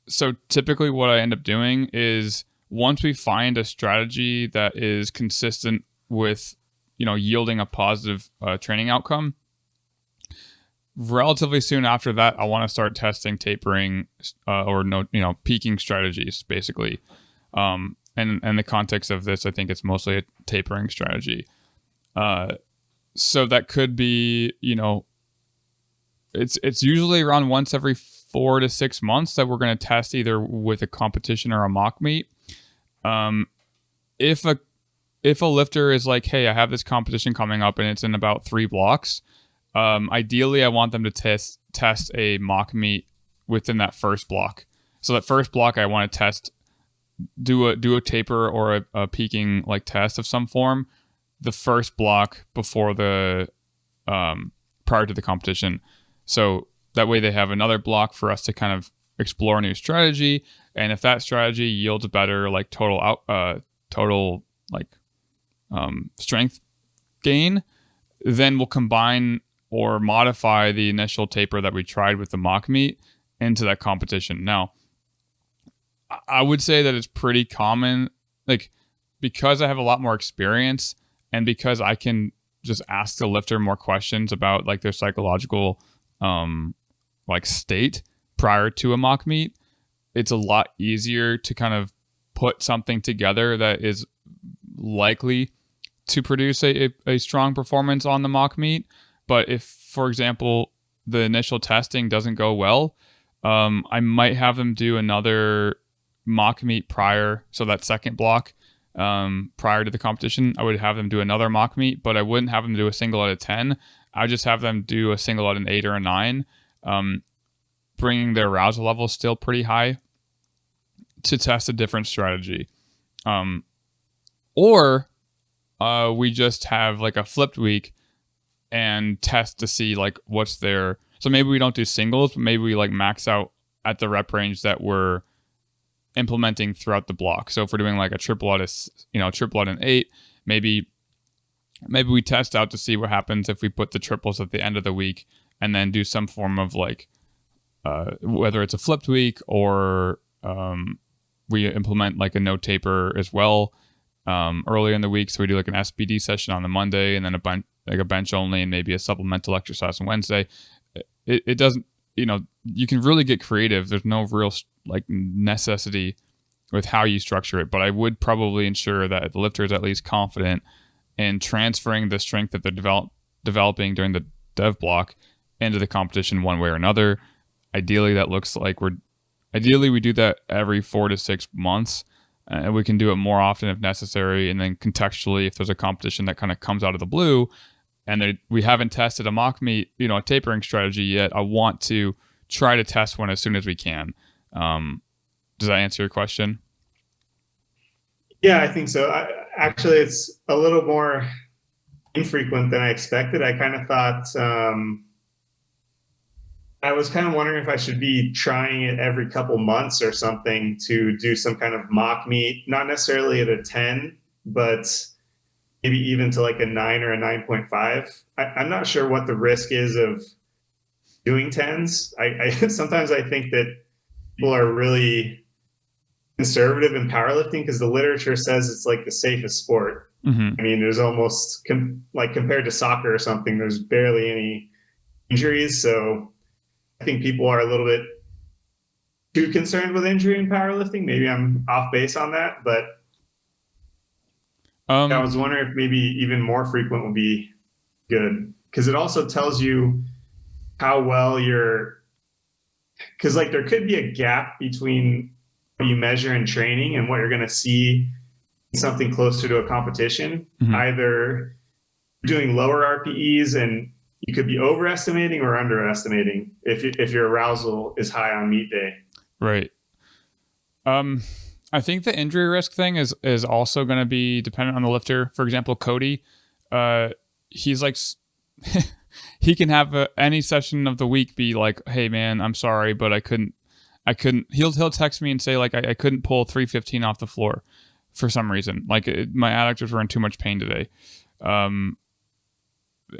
S1: So typically what I end up doing is, once we find a strategy that is consistent with, yielding a positive training outcome, relatively soon after that, I want to start testing tapering peaking strategies, basically. And in the context of this, I think it's mostly a tapering strategy. So that could be, it's usually around once every 4 to 6 months that we're going to test either with a competition or a mock meet. If a lifter is like, hey, I have this competition coming up and it's in about 3 blocks, ideally I want them to test a mock meet within that first block. So that first block, I want to do a taper or a peaking like test of some form the first block before the prior to the competition. So that way they have another block for us to kind of explore a new strategy. And if that strategy yields a better like total strength gain, then we'll combine or modify the initial taper that we tried with the mock meet into that competition. Now, I would say that it's pretty common, like, because I have a lot more experience and because I can just ask the lifter more questions about like their psychological state prior to a mock meet, it's a lot easier to kind of put something together that is likely to produce a strong performance on the mock meet. But if, for example, the initial testing doesn't go well, I might have them do another mock meet prior. So that second block, prior to the competition, I would have them do another mock meet, but I wouldn't have them do a single out of 10. I just have them do a single out of an 8 or a 9, bringing their arousal level still pretty high to test a different strategy. Or we just have like a flipped week and test to see like what's their, so maybe we don't do singles, but maybe we like max out at the rep range that we're implementing throughout the block. So if we're doing like a triple out of, triple out of an 8, maybe we test out to see what happens if we put the triples at the end of the week and then do some form of like, whether it's a flipped week or we implement like a no taper as well earlier in the week. So we do like an SBD session on the Monday and then a bench only and maybe a supplemental exercise on Wednesday. It doesn't, you can really get creative. There's no real like necessity with how you structure it, but I would probably ensure that the lifter is at least confident in transferring the strength that they're developing during the dev block into the competition one way or another. Ideally, that looks like we do that every 4 to 6 months, and we can do it more often if necessary. And then contextually, if there's a competition that kind of comes out of the blue and we haven't tested a mock meet, a tapering strategy yet, I want to try to test one as soon as we can. Does that answer your question?
S2: Yeah, I think so. Actually, it's a little more infrequent than I expected. I kind of thought, I was kind of wondering if I should be trying it every couple months or something to do some kind of mock meet, not necessarily at a 10, but maybe even to like a 9 or a 9.5. I'm not sure what the risk is of doing 10s. I sometimes I think that people are really conservative in powerlifting because the literature says it's like the safest sport.
S1: Mm-hmm.
S2: I mean, there's almost like compared to soccer or something, there's barely any injuries. So I think people are a little bit too concerned with injury in powerlifting. Maybe I'm off base on that, but I was wondering if maybe even more frequent would be good because it also tells you how well because like there could be a gap between what you measure in training and what you're going to see in something closer to a competition.
S1: Mm-hmm.
S2: Either doing lower RPEs and you could be overestimating or underestimating if your arousal is high on meet day.
S1: Right. I think the injury risk thing is also going to be dependent on the lifter. For example, Cody, he's like, he can have any session of the week be like, hey man, I'm sorry, but I couldn't, he'll text me and say like, I couldn't pull 315 off the floor for some reason. Like my adductors were in too much pain today.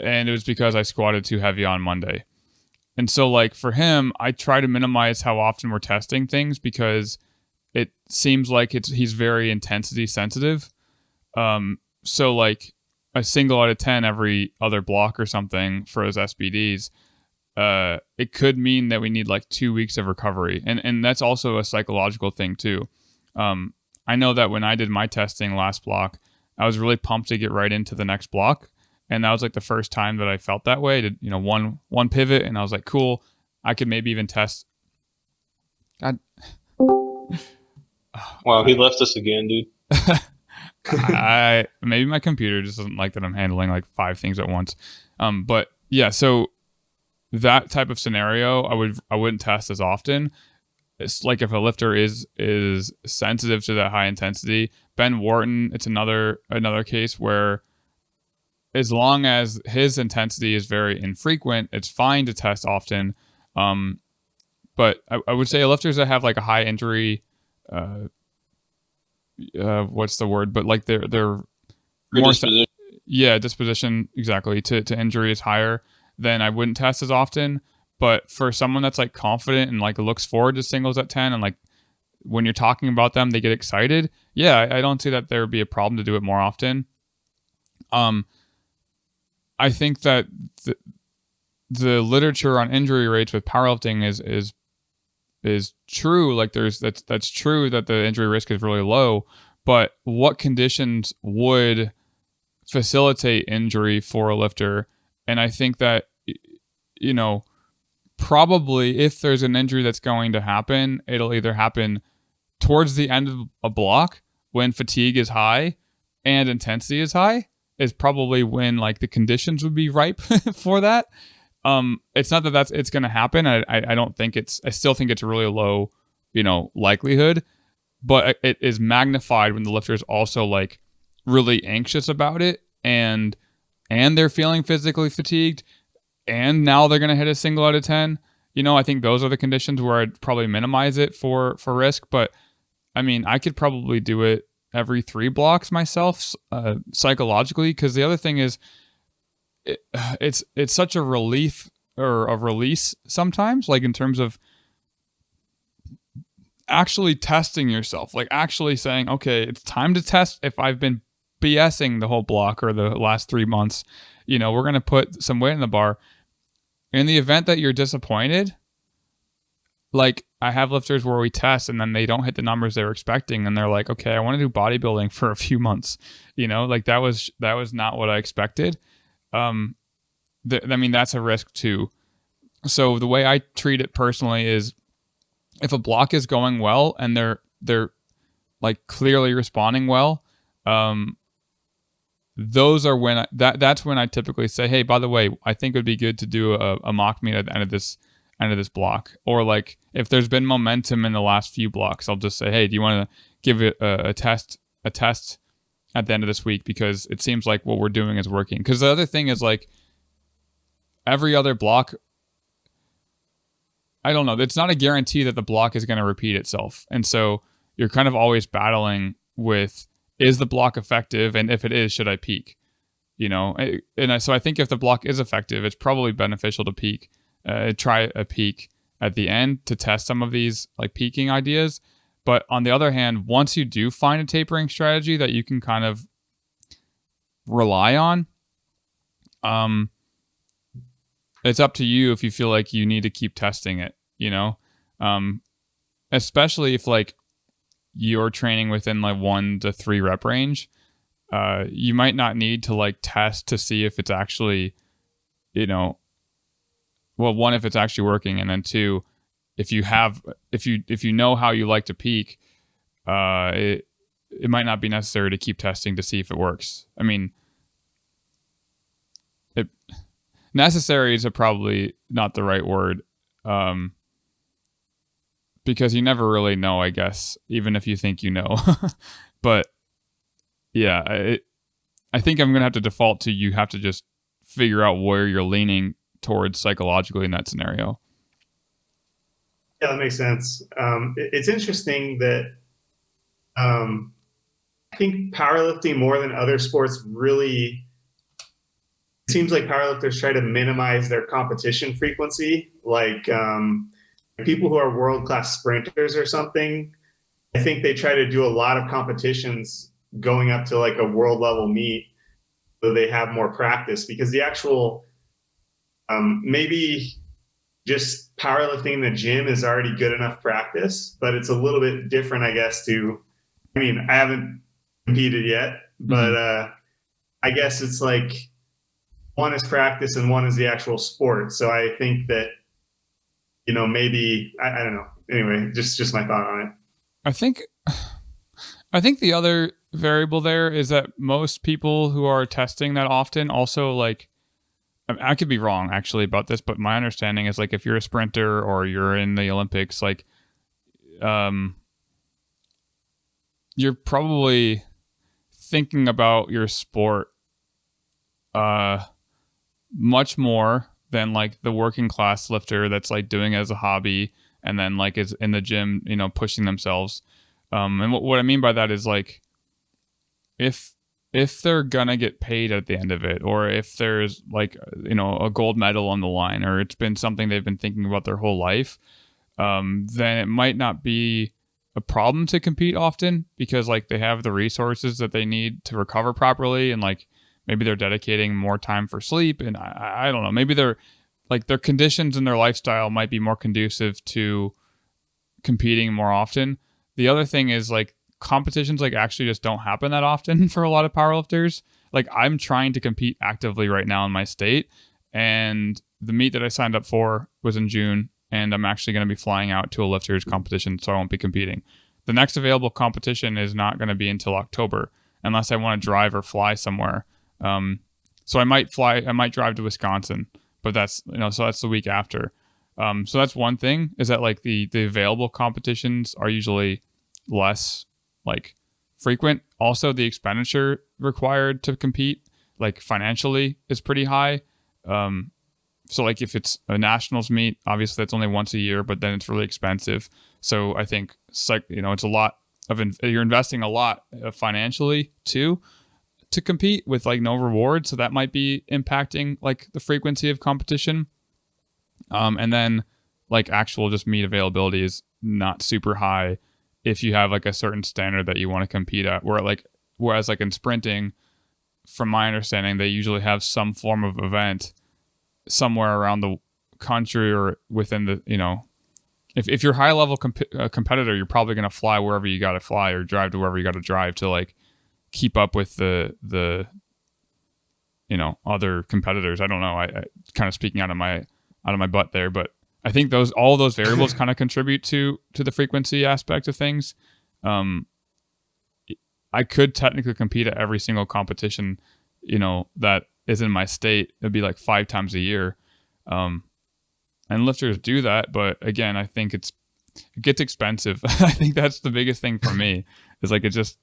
S1: And it was because I squatted too heavy on Monday. And so like for him, I try to minimize how often we're testing things because it seems like he's very intensity sensitive. So like a single out of 10 every other block or something for his SBDs, it could mean that we need like 2 weeks of recovery. And that's also a psychological thing too. I know that when I did my testing last block, I was really pumped to get right into the next block. And that was like the first time that I felt that way. Did one pivot, and I was like, cool. I could maybe even test. God.
S3: Wow, he left us again, dude.
S1: Maybe my computer just doesn't like that I'm handling like 5 things at once. But yeah, so that type of scenario, I wouldn't test as often. It's like if a lifter is sensitive to that high intensity. Ben Wharton, it's another case where, as long as his intensity is very infrequent, it's fine to test often. But I would say lifters that have like a high injury, what's the word? But like they're more disposition exactly to injury is higher, then I wouldn't test as often. But for someone that's like confident and like looks forward to singles at 10 and like when you're talking about them, they get excited. Yeah, I don't see that there would be a problem to do it more often. I think that the literature on injury rates with powerlifting is true. Like that's true that the injury risk is really low. But what conditions would facilitate injury for a lifter. And I think that, probably if there's an injury that's going to happen, it'll either happen towards the end of a block when fatigue is high and intensity is high, is probably when like the conditions would be ripe for that. It's not that it's going to happen. I don't think I still think it's a really low, likelihood, but it is magnified when the lifter is also like really anxious about it and they're feeling physically fatigued and now they're going to hit a single out of 10. I think those are the conditions where I'd probably minimize it for risk. But I mean, I could probably do it every 3 blocks myself, psychologically. Because the other thing is, it's such a relief or a release sometimes, like in terms of actually testing yourself, like actually saying, okay, it's time to test if I've been BSing the whole block or the last 3 months. We're going to put some weight in the bar. In the event that you're disappointed, like I have lifters where we test and then they don't hit the numbers they were expecting and they're like, okay, I want to do bodybuilding for a few months. Like that was not what I expected. That's a risk too. So the way I treat it personally is if a block is going well and they're like clearly responding well, those are when that's when I typically say, hey, by the way, I think it would be good to do a mock meet at the end of this block. Or like if there's been momentum in the last few blocks, I'll just say, hey, do you want to give it a test at the end of this week, because it seems like what we're doing is working. Because the other thing is like every other block, I don't know, it's not a guarantee that the block is going to repeat itself. And so you're kind of always battling with, is the block effective? And if it is, should I peak? So I think if the block is effective, it's probably beneficial to peak. Try a peak at the end to test some of these like peaking ideas. But on the other hand, once you do find a tapering strategy that you can kind of rely on, it's up to you if you feel like you need to keep testing it, especially if like you're training within like 1 to 3 rep range. You might not need to like test to see if it's actually, well, 1, if it's actually working, and then 2, if you know how you like to peak, it might not be necessary to keep testing to see if it works. I mean, necessary is probably not the right word, because you never really know, I guess, even if you think you know. But yeah, I think I'm gonna have to default to you have to just figure out where you're leaning towards psychologically in that scenario.
S2: Yeah, that makes sense. It's interesting that I think powerlifting more than other sports really, it seems like powerlifters try to minimize their competition frequency. Like people who are world-class sprinters or something, I think they try to do a lot of competitions going up to like a world level meet so they have more practice, because the actual maybe just powerlifting in the gym is already good enough practice, but it's a little bit different, I guess, I haven't competed yet, but I guess it's like one is practice and one is the actual sport. So I think that, maybe, I don't know. Anyway, just my thought on it.
S1: I think the other variable there is that most people who are testing that often also like, I could be wrong actually about this, but my understanding is like if you're a sprinter or you're in the Olympics, like you're probably thinking about your sport much more than like the working class lifter that's like doing it as a hobby and then like is in the gym, pushing themselves. And what I mean by that is like if they're gonna get paid at the end of it, or if there's like a gold medal on the line, or it's been something they've been thinking about their whole life, then it might not be a problem to compete often, because like they have the resources that they need to recover properly, and like maybe they're dedicating more time for sleep, and I don't know, maybe they're like their conditions and their lifestyle might be more conducive to competing more often. The other thing is like competitions like actually just don't happen that often for a lot of powerlifters. like I'm trying to compete actively right now in my state, and the meet that I signed up for was in June, and I'm actually going to be flying out to a lifters competition, so I won't be competing. The next available competition is not going to be until October, unless I want to drive or fly somewhere. So I might drive to Wisconsin, but that's, so that's the week after. So that's one thing, is that like the available competitions are usually less like frequent. Also, the expenditure required to compete, like financially, is pretty high. So like if it's a nationals meet, obviously that's only once a year, but then it's really expensive. So I think it's like, it's a lot of, you're investing a lot financially too, to compete with like no reward. So that might be impacting like the frequency of competition. And then like actual just meet availability is not super high if you have like a certain standard that you want to compete at, whereas like in sprinting, from my understanding, they usually have some form of event somewhere around the country or within the, if you're high level competitor, you're probably going to fly wherever you got to fly or drive to wherever you got to drive to like keep up with the other competitors. I don't know. I kind of speaking out of my butt there, but I think all those variables kind of contribute to the frequency aspect of things. I could technically compete at every single competition, that is in my state. It'd be like 5 times a year. And lifters do that, but again, I think it gets expensive. I think that's the biggest thing for me, is like, it just,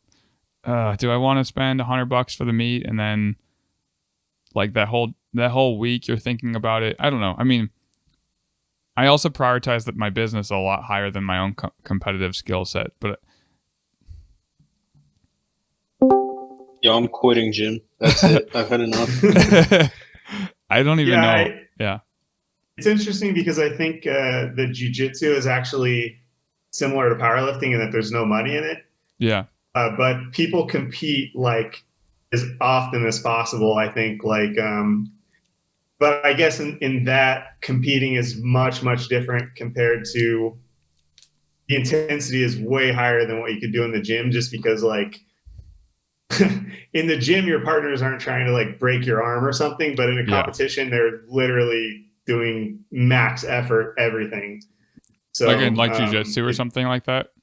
S1: do I want to spend $100 for the meet? And then like that whole week you're thinking about it. I don't know. I mean, I also prioritize that my business a lot higher than my own competitive skill set, but
S3: Yo, I'm quitting gym. That's it. I've had enough.
S1: I don't even know. Yeah.
S2: It's interesting because I think the jiu-jitsu is actually similar to powerlifting in that there's no money in it.
S1: Yeah.
S2: But people compete like as often as possible, I think, like, but I guess in that, competing is much, much different compared to, the intensity is way higher than what you could do in the gym, just because like in the gym, your partners aren't trying to like break your arm or something, but in a competition, they're literally doing max effort, everything. So
S1: like in like jiu-jitsu or something like that.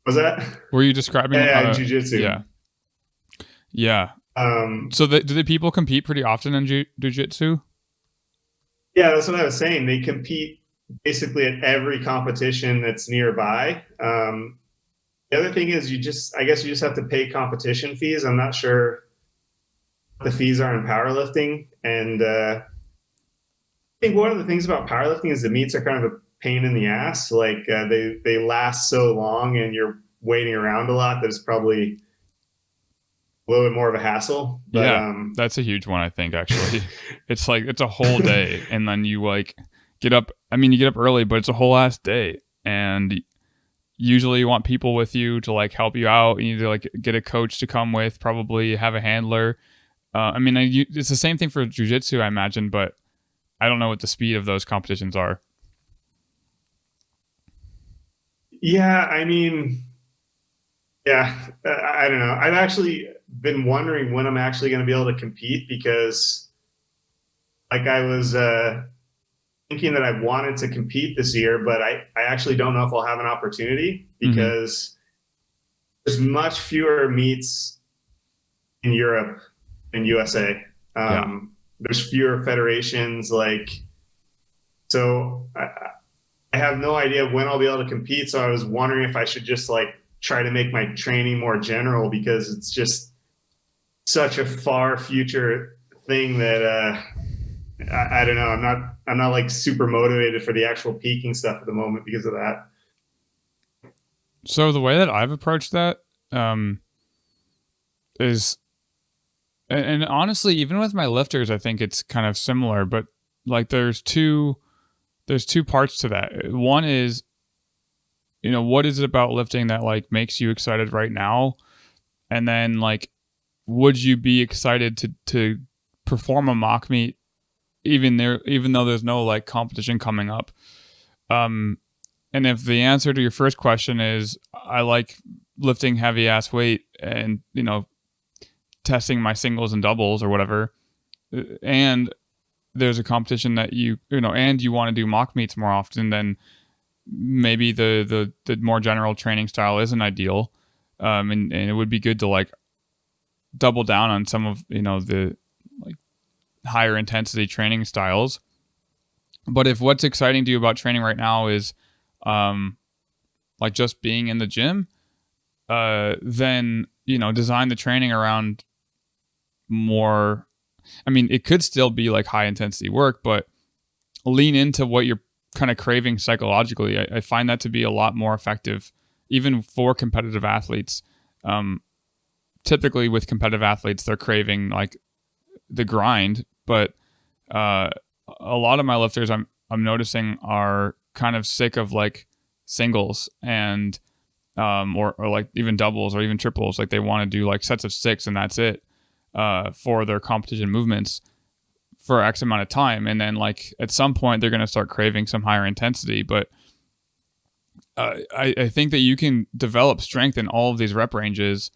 S2: Was that?
S1: Were you describing?
S2: Yeah, jiu-jitsu.
S1: Yeah. Yeah. So do the people compete pretty often in jiu-jitsu?
S2: Yeah, that's what I was saying. They compete basically at every competition that's nearby. The other thing is I guess you just have to pay competition fees. I'm not sure what the fees are in powerlifting. And I think one of the things about powerlifting is the meets are kind of a pain in the ass. Like they last so long and you're waiting around a lot that it's probably a little bit more of a hassle. But,
S1: yeah, that's a huge one, I think, actually. It's like, it's a whole day, and then you like get up. I mean, you get up early, but it's a whole ass day. And usually you want people with you to like help you out. You need to like get a coach to come with, probably have a handler. I mean, it's the same thing for jiu-jitsu, I imagine, but I don't know what the speed of those competitions are.
S2: Yeah, I mean, yeah, I don't know. I've actually been wondering when I'm actually going to be able to compete, because like I was thinking that I wanted to compete this year, but I actually don't know if I'll have an opportunity, because there's much fewer meets in Europe than USA. There's fewer federations, like, so I have no idea when I'll be able to compete. So I was wondering if I should just like try to make my training more general, because it's just such a far future thing that I don't know. I'm not like super motivated for the actual peaking stuff at the moment because of that.
S1: So the way that I've approached that is, and honestly, even with my lifters, I think it's kind of similar, but like there's two parts to that. One is, what is it about lifting that like makes you excited right now? And then like, would you be excited to perform a mock meet even though there's no like competition coming up? And if the answer to your first question is I like lifting heavy ass weight and testing my singles and doubles or whatever, and there's a competition that and you want to do mock meets more often, then maybe the more general training style isn't ideal, and it would be good to like double down on some of the like higher intensity training styles. But if what's exciting to you about training right now is like just being in the gym, then design the training around more. I mean, it could still be like high intensity work, but lean into what you're kind of craving psychologically. I find that to be a lot more effective, even for competitive athletes. Typically with competitive athletes, they're craving like the grind, but a lot of my lifters I'm noticing are kind of sick of like singles and or like even doubles or even triples. Like they want to do like sets of 6 and that's it for their competition movements for X amount of time, and then like at some point they're going to start craving some higher intensity. But I think that you can develop strength in all of these rep ranges,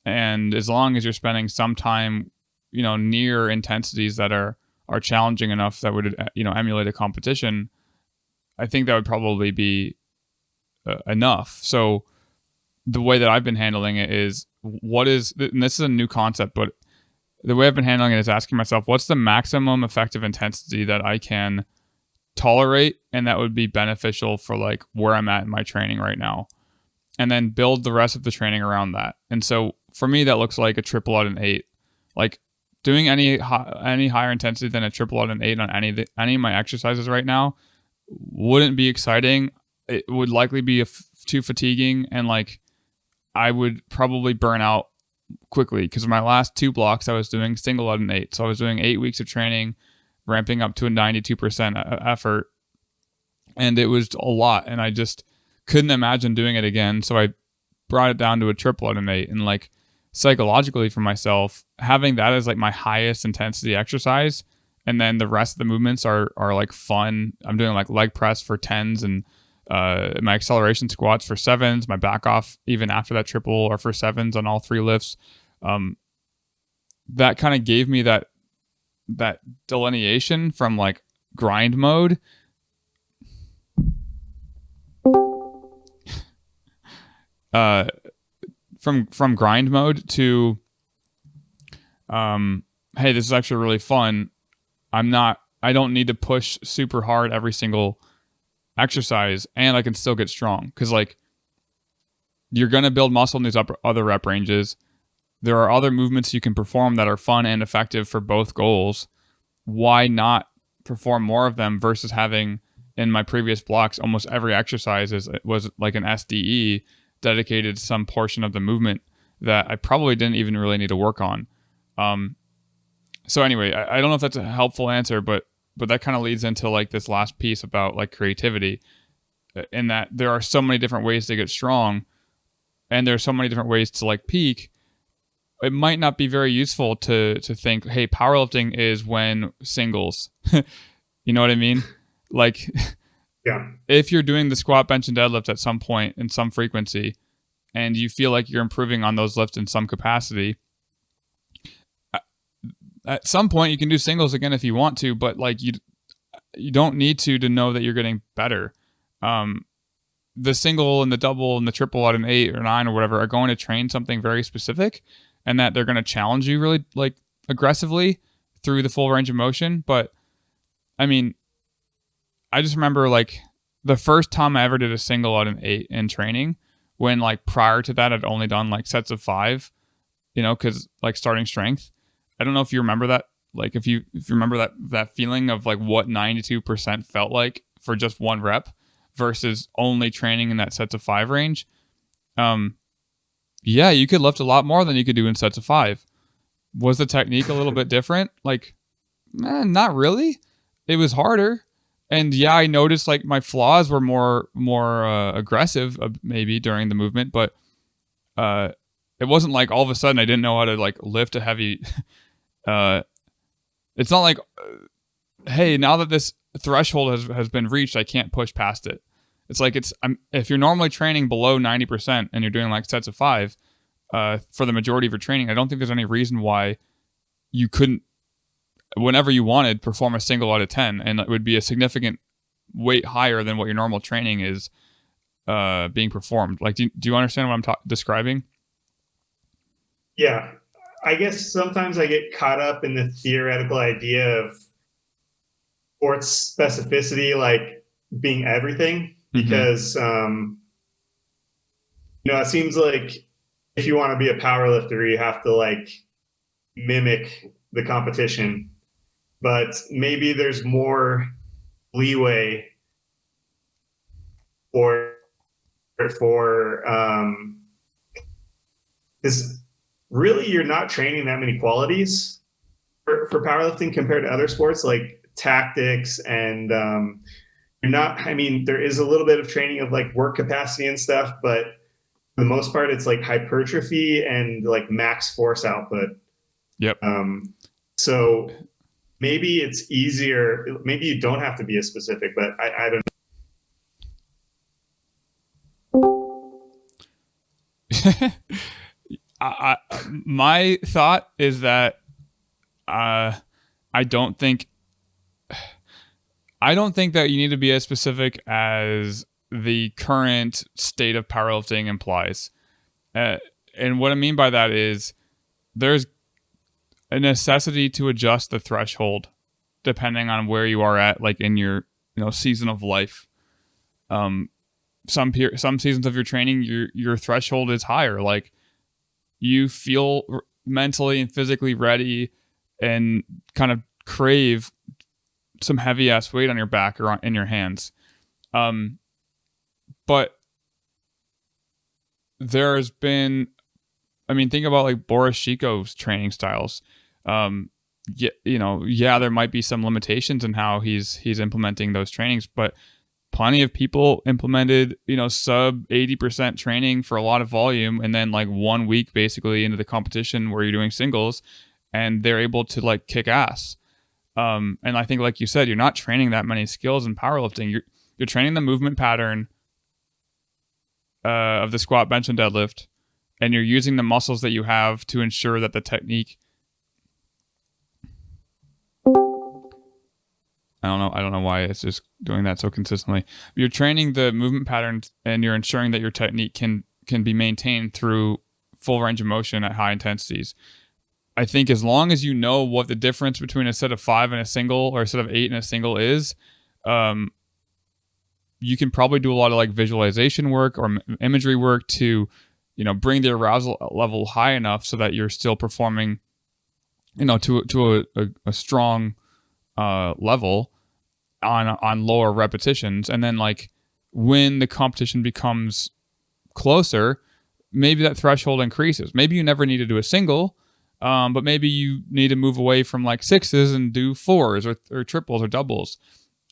S1: and as long as you're spending some time near intensities that are challenging enough that would emulate a competition, I think that would probably be enough. So the way that I've been handling it is, and this is a new concept, but the way I've been handling it is asking myself, what's the maximum effective intensity that I can tolerate and that would be beneficial for like where I'm at in my training right now, and then build the rest of the training around that. And so for me, that looks like a triple out an 8. Like doing any higher intensity than a triple out an 8 on any of my exercises right now wouldn't be exciting. It would likely be too fatiguing, and like I would probably burn out quickly, because my last 2 blocks I was doing single out an 8. So I was doing 8 weeks of training, ramping up to a 92% effort, and it was a lot, and I just couldn't imagine doing it again. So I brought it down to a triple out an 8, and like psychologically for myself, having that as like my highest intensity exercise, and then the rest of the movements are like fun. I'm doing like leg press for 10s and my acceleration squats for 7s, my back off even after that triple or for 7s on all 3 lifts. That kind of gave me that delineation from like grind mode from grind mode to hey, this is actually really fun. I don't need to push super hard every single exercise, and I can still get strong, because like you're going to build muscle in these other rep ranges. There are other movements you can perform that are fun and effective for both goals. Why not perform more of them versus having, in my previous blocks, almost every exercise was like an SDE dedicated to some portion of the movement that I probably didn't even really need to work on. So anyway, I don't know if that's a helpful answer, but that kind of leads into like this last piece about like creativity, in that there are so many different ways to get strong, and there are so many different ways to like peak. It might not be very useful to think, hey, powerlifting is when singles. You know what I mean? Like,
S2: yeah, if
S1: you're doing the squat, bench, and deadlift at some point in some frequency, and you feel like you're improving on those lifts in some capacity, at some point you can do singles again if you want to, but like you don't need to know that you're getting better. The single and the double and the triple out an 8 or 9 or whatever are going to train something very specific, and that they're going to challenge you really like aggressively through the full range of motion. But I mean, I just remember like the first time I ever did a single out an 8 in training, when like prior to that I'd only done like sets of 5, because like starting strength. I don't know if you remember that, like if you remember that feeling of like what 92% felt like for just one rep versus only training in that sets of 5 range. Yeah, you could lift a lot more than you could do in sets of 5. Was the technique a little bit different? Like, not really. It was harder. And yeah, I noticed like my flaws were more aggressive maybe during the movement, but it wasn't like all of a sudden I didn't know how to like lift a heavy. It's not like, hey, now that this threshold has been reached, I can't push past it. It's like if you're normally training below 90% and you're doing like sets of 5, for the majority of your training, I don't think there's any reason why you couldn't, whenever you wanted, perform a single out of 10, and it would be a significant weight higher than what your normal training is being performed. Like, do you understand what I'm describing?
S2: Yeah. I guess sometimes I get caught up in the theoretical idea of sports specificity, like being everything, because, it seems like if you want to be a power lifter, you have to like mimic the competition, but maybe there's more leeway for because really you're not training that many qualities for powerlifting compared to other sports like tactics, and you're not, I mean, there is a little bit of training of like work capacity and stuff, but for the most part it's like hypertrophy and like max force output.
S1: Yep.
S2: So maybe it's easier, maybe you don't have to be as specific, but I don't
S1: my thought is that I don't think that you need to be as specific as the current state of powerlifting implies. And what I mean by that is there's a necessity to adjust the threshold depending on where you are at, like in your season of life. Some seasons of your training, your threshold is higher. Like you feel mentally and physically ready and kind of crave some heavy ass weight on your back or in your hands. But there's been, I mean, think about like Boris Shiko's training styles. There might be some limitations in how he's implementing those trainings, but plenty of people implemented, sub 80% training for a lot of volume, and then like 1 week basically into the competition where you're doing singles, and they're able to like kick ass. And I think, like you said, you're not training that many skills in powerlifting. You're training the movement pattern of the squat, bench, and deadlift, and you're using the muscles that you have to ensure that the technique. I don't know why it's just doing that so consistently. You're training the movement patterns, and you're ensuring that your technique can be maintained through full range of motion at high intensities. I think as long as you know what the difference between a set of 5 and a single, or a set of 8 and a single is, you can probably do a lot of like visualization work or imagery work to, bring the arousal level high enough so that you're still performing, to a strong level on lower repetitions. And then like when the competition becomes closer, maybe that threshold increases. Maybe you never need to do a single, but maybe you need to move away from like 6s and do 4s or triples or doubles.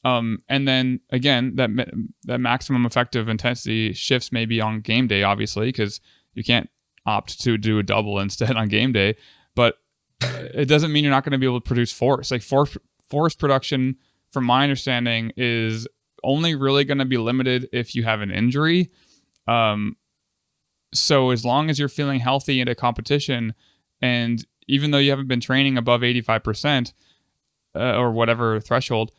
S1: And then again, that maximum effective intensity shifts maybe on game day, obviously, because you can't opt to do a double instead on game day. But it doesn't mean you're not going to be able to produce force. Like force production, from my understanding, is only really going to be limited if you have an injury. So as long as you're feeling healthy in a competition, and even though you haven't been training above 85% or whatever threshold,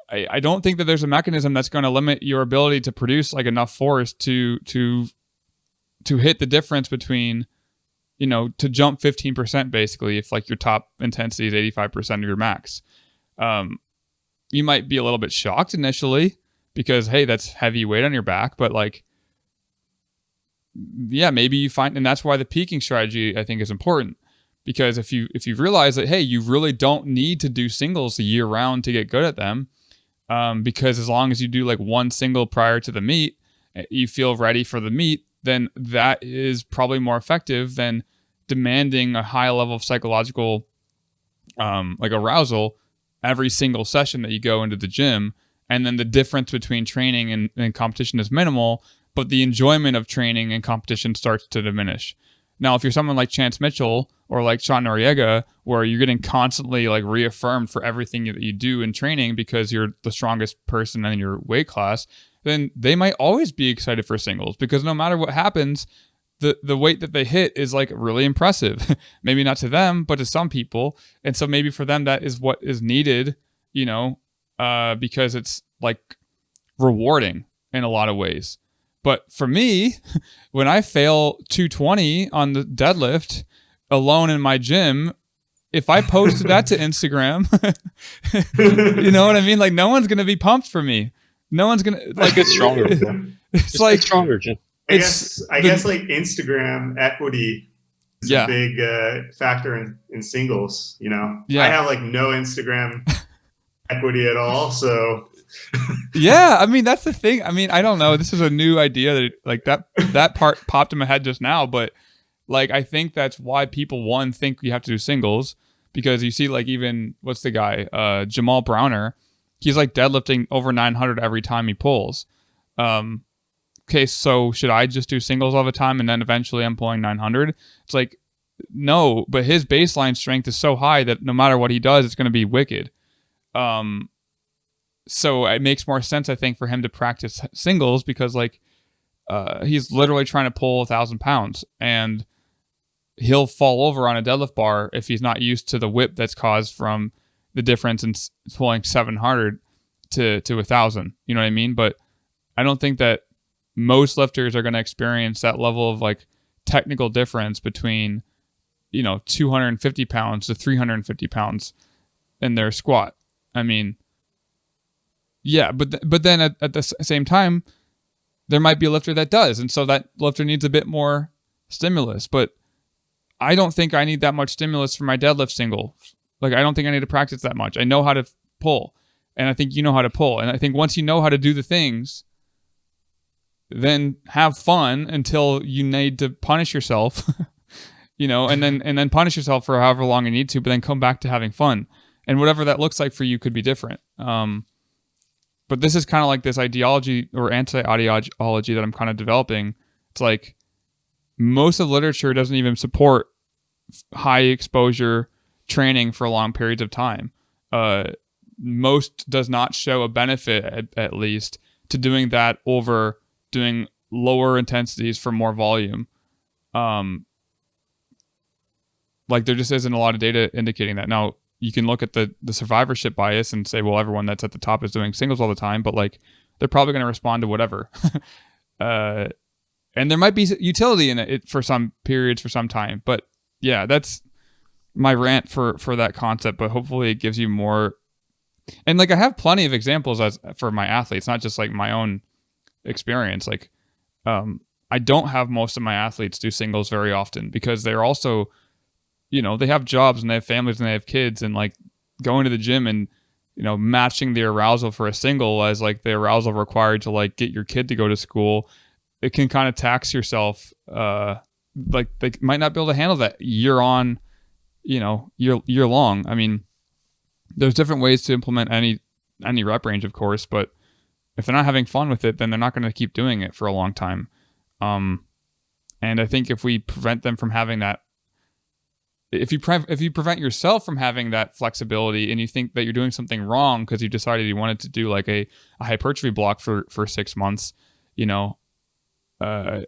S1: I don't think that there's a mechanism that's going to limit your ability to produce like enough force to hit the difference between, to jump 15% basically, if like your top intensity is 85% of your max. You might be a little bit shocked initially because, hey, that's heavy weight on your back, but like, yeah, maybe you find, and that's why the peaking strategy I think is important, because if you realize that, hey, you really don't need to do singles year round to get good at them, because as long as you do like one single prior to the meet, you feel ready for the meet, then that is probably more effective than demanding a high level of psychological like arousal every single session that you go into the gym. And then the difference between training and competition is minimal, but the enjoyment of training and competition starts to diminish. Now, if you're someone like Chance Mitchell or like Sean Noriega, where you're getting constantly like reaffirmed for everything that you do in training because you're the strongest person in your weight class, then they might always be excited for singles, because no matter what happens, the weight that they hit is like really impressive. Maybe not to them, but to some people. And so maybe for them that is what is needed, because it's like rewarding in a lot of ways. But for me, when I fail 220 on the deadlift alone in my gym, if I posted that to Instagram, you know what I mean? Like no one's going to be pumped for me. No one's going to like
S3: get stronger.
S1: It's like
S3: stronger, Jim.
S2: I guess like Instagram equity is a big factor in singles. I have like no Instagram equity at all, so
S1: yeah, I mean that's the thing. I mean, I don't know. This is a new idea that like that part popped in my head just now, but like I think that's why people think you have to do singles, because you see like even what's the guy Jamal Browner, he's like deadlifting over 900 every time he pulls. Okay, so should I just do singles all the time and then eventually I'm pulling 900? It's like, no, but his baseline strength is so high that no matter what he does, it's going to be wicked. So it makes more sense, I think, for him to practice singles because like he's literally trying to pull 1,000 pounds and he'll fall over on a deadlift bar if he's not used to the whip that's caused from the difference in pulling 700 to 1,000. You know what I mean? But I don't think that most lifters are going to experience that level of like technical difference between 250 pounds to 350 pounds in their squat. I mean, yeah, but then at the same time, there might be a lifter that does, and so that lifter needs a bit more stimulus. But I don't think I need that much stimulus for my deadlift single. Like I don't think I need to practice that much. I know how to pull, and I think you know how to pull, and I think once you know how to do the things, then have fun until you need to punish yourself, and then punish yourself for however long you need to, but then come back to having fun. And whatever that looks like for you could be different. But this is kind of like this ideology or anti-ideology that I'm kind of developing. It's like most of the literature doesn't even support high exposure training for long periods of time. Most does not show a benefit, at least, to doing that over doing lower intensities for more volume. Like there just isn't a lot of data indicating that. Now you can look at the survivorship bias and say, well, everyone that's at the top is doing singles all the time, but like they're probably going to respond to whatever. And there might be utility in it for some periods for some time, but yeah, that's my rant for that concept, but hopefully it gives you more. And like I have plenty of examples for my athletes, not just like my own experience. Like I don't have most of my athletes do singles very often because they're also, they have jobs and they have families and they have kids, and like going to the gym and matching the arousal for a single as like the arousal required to like get your kid to go to school, it can kind of tax yourself. Like they might not be able to handle that year long. I mean, there's different ways to implement any rep range, of course, but if they're not having fun with it, then they're not going to keep doing it for a long time. And I think if we prevent them from having that, if you prevent yourself from having that flexibility and you think that you're doing something wrong because you decided you wanted to do like a hypertrophy block for 6 months, I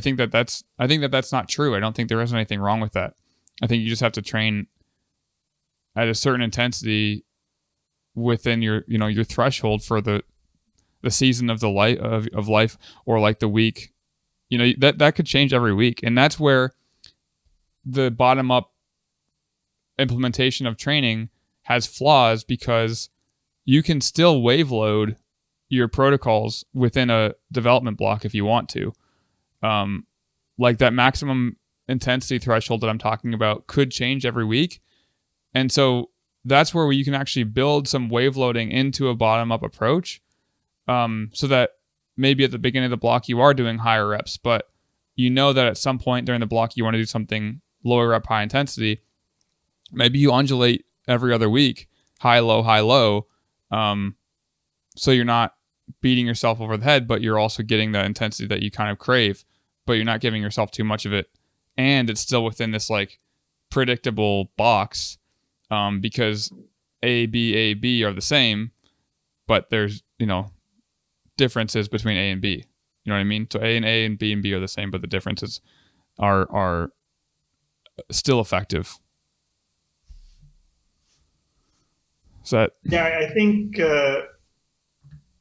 S1: think that's not true. I don't think there is anything wrong with that. I think you just have to train at a certain intensity within your threshold for the season of the life of life, or like the week. That could change every week, and that's where the bottom up implementation of training has flaws, because you can still wave load your protocols within a development block if you want to. Like that maximum intensity threshold that I'm talking about could change every week. And so that's where you can actually build some wave loading into a bottom up approach. So that maybe at the beginning of the block you are doing higher reps, but that at some point during the block you want to do something lower rep, high intensity. Maybe you undulate every other week, high, low. So you're not beating yourself over the head, but you're also getting the intensity that you kind of crave, but you're not giving yourself too much of it. And it's still within this like predictable box, because A, B are the same, but there's, differences between A and B. You know what I mean? So A and B are the same, but the difference is are still effective. So
S2: Yeah, I think I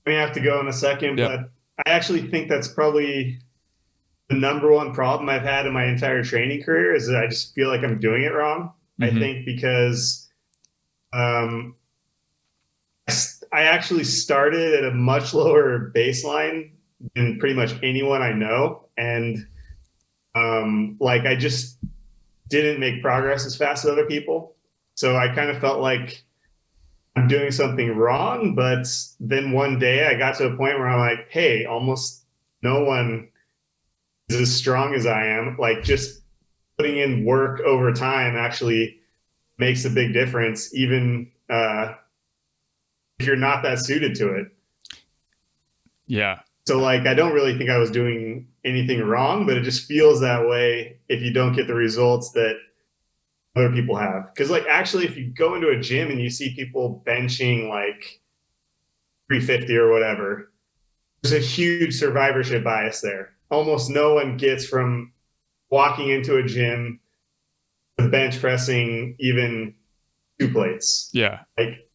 S2: have to go in a second,
S1: yeah.
S2: but I actually think that's probably the number one problem I've had in my entire training career is that I just feel like I'm doing it wrong. I think because I actually started at a much lower baseline than pretty much anyone I know, and like I just didn't make progress as fast as other people. So I kind of felt like I'm doing something wrong. But then one day I got to a point where I'm like, hey, almost no one is as strong as I am. Like just putting in work over time actually makes a big difference, even if you're not that suited to it.
S1: Yeah.
S2: So like I don't really think I was doing anything wrong, but it just feels that way if you don't get the results that other people have. Because like actually if you go into a gym and you see people benching like 350 or whatever, there's a huge survivorship bias there. Almost no one gets from walking into a gym to bench pressing even 2 plates.
S1: Yeah.
S2: Like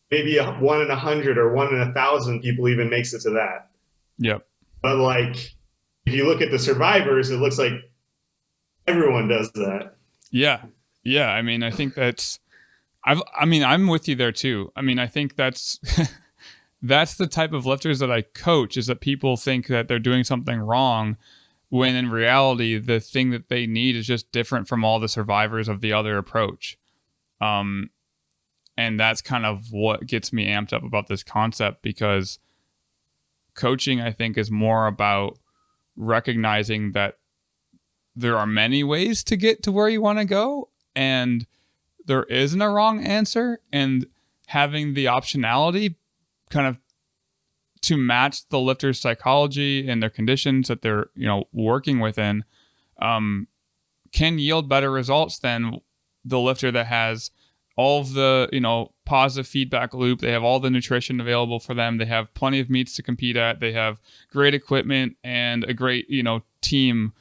S2: maybe 1 in 100 or 1 in 1,000 people even makes it to that.
S1: Yep.
S2: But like, if you look at the survivors, it looks like everyone does that.
S1: Yeah. Yeah. I mean, I think that's, I'm with you there too. I mean, I think that's, that's the type of lifters that I coach, is that people think that they're doing something wrong when in reality, the thing that they need is just different from all the survivors of the other approach. And that's kind of what gets me amped up about this concept, because coaching, I think, is more about recognizing that there are many ways to get to where you want to go, and there isn't a wrong answer, and having the optionality kind of to match the lifter's psychology and their conditions that they're, working within, can yield better results than the lifter that has all of the, positive feedback loop. They have all the nutrition available for them. They have plenty of meets to compete at. They have great equipment and a great, team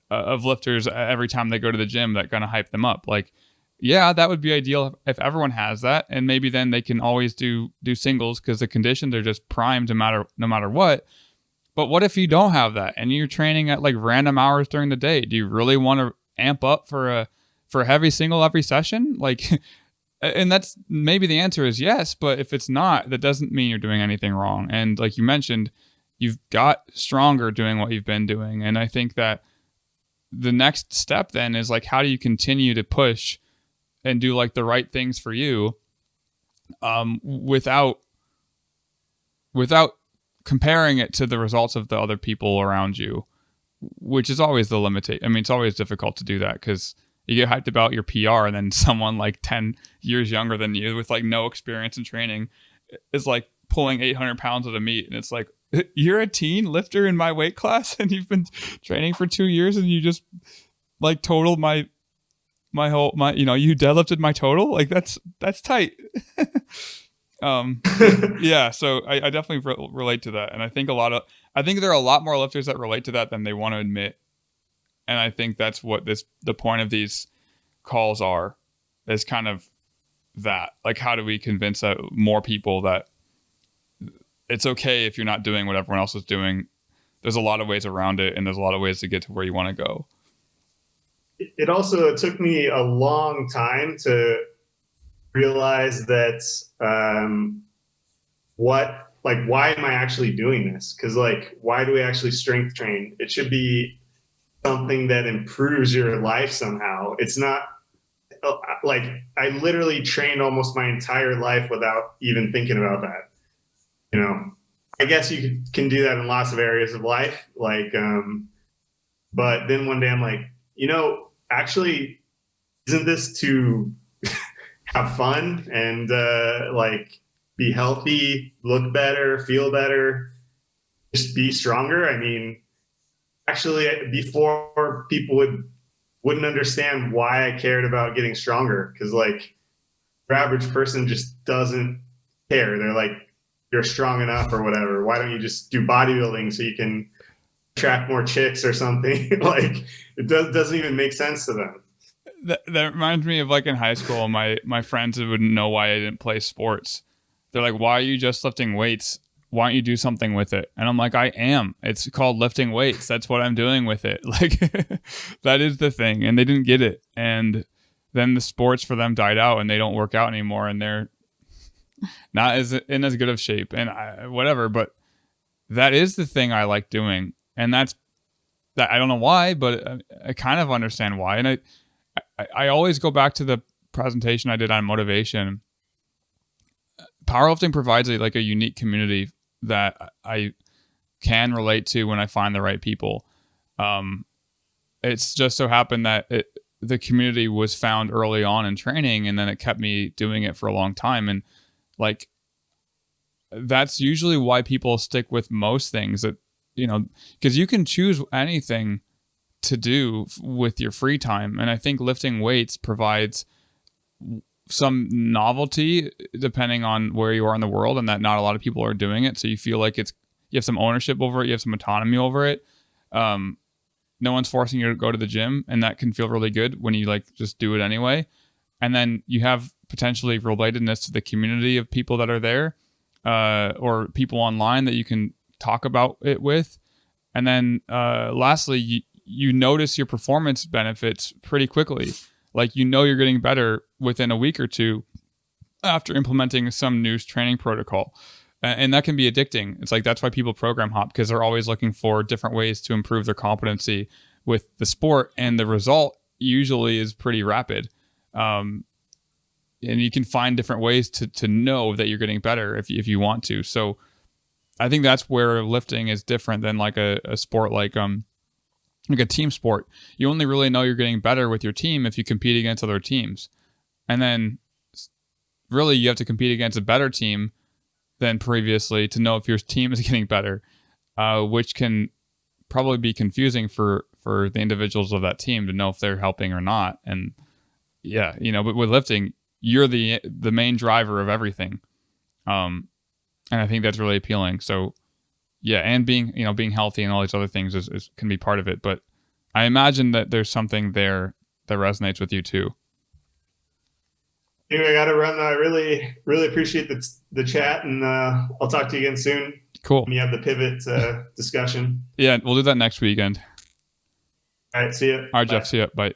S1: of lifters every time they go to the gym that kind of hype them up. Like, yeah, that would be ideal if everyone has that, and maybe then they can always do singles because the conditions are just primed no matter what. But what if you don't have that and you're training at like random hours during the day? Do you really want to amp up for a heavy single every session? Like, and that's maybe the answer is yes, but if it's not, that doesn't mean you're doing anything wrong. And like you mentioned, you've got stronger doing what you've been doing. And I think that the next step then is like, how do you continue to push and do like the right things for you, without comparing it to the results of the other people around you, which is always the limitation. I mean, it's always difficult to do that because you get hyped about your PR, and then someone like 10 years younger than you with like no experience in training is like pulling 800 pounds at a meet. And it's like, you're a teen lifter in my weight class and you've been training for 2 years and you just like totaled my you deadlifted my total. Like that's tight. Yeah. So I definitely relate to that. And I think there are a lot more lifters that relate to that than they want to admit. And I think that's what the point of these calls is kind of that. Like, how do we convince more people that it's okay if you're not doing what everyone else is doing? There's a lot of ways around it, and there's a lot of ways to get to where you want to go.
S2: It took me a long time to realize that why am I actually doing this? Because like, why do we actually strength train? It should be something that improves your life somehow. It's not like I literally trained almost my entire life without even thinking about that. I guess you can do that in lots of areas of life. Like, but then one day I'm like, actually, isn't this to have fun and like be healthy, look better, feel better, just be stronger? I mean, actually, before people wouldn't understand why I cared about getting stronger, because like your average person just doesn't care. They're like, you're strong enough or whatever. Why don't you just do bodybuilding so you can attract more chicks or something. Like it doesn't even make sense to them.
S1: That reminds me of like in high school, my friends wouldn't know why I didn't play sports. They're like, "Why are you just lifting weights? Why don't you do something with it?" And I'm like, "I am. It's called lifting weights. That's what I'm doing with it." Like that is the thing. And they didn't get it. And then the sports for them died out and they don't work out anymore and they're not in as good of shape and whatever, but that is the thing I like doing. And that's that. I don't know why, but I kind of understand why. And I always go back to the presentation I did on motivation. Powerlifting provides like a unique community that I can relate to when I find the right people. It's just so happened that the community was found early on in training, and then it kept me doing it for a long time. And like, that's usually why people stick with most things that, because you can choose anything to do with your free time. And I think lifting weights provides some novelty depending on where you are in the world, and that not a lot of people are doing it. So you feel like you have some ownership over it. You have some autonomy over it. No one's forcing you to go to the gym, and that can feel really good when you like just do it anyway. And then you have potentially relatedness to the community of people that are there, or people online that you can talk about it with. And then lastly, you notice your performance benefits pretty quickly. Like, you're getting better within a week or two after implementing some new training protocol. And that can be addicting. It's like, that's why people program hop, because they're always looking for different ways to improve their competency with the sport. And the result usually is pretty rapid. And you can find different ways to know that you're getting better if you want to. So I think that's where lifting is different than like a sport like a team sport. You only really know you're getting better with your team if you compete against other teams. And then really you have to compete against a better team than previously to know if your team is getting better, which can probably be confusing for the individuals of that team to know if they're helping or not. And yeah, but with lifting, you're the main driver of everything. And I think that's really appealing. So yeah, and being healthy and all these other things can be part of it. But I imagine that there's something there that resonates with you too.
S2: Anyway, I got to run. I really, really appreciate the chat, and I'll talk to you again soon.
S1: Cool.
S2: When you have the pivot discussion.
S1: Yeah, we'll do that next weekend.
S2: All right, see ya.
S1: All right, Jeff, see ya. Bye.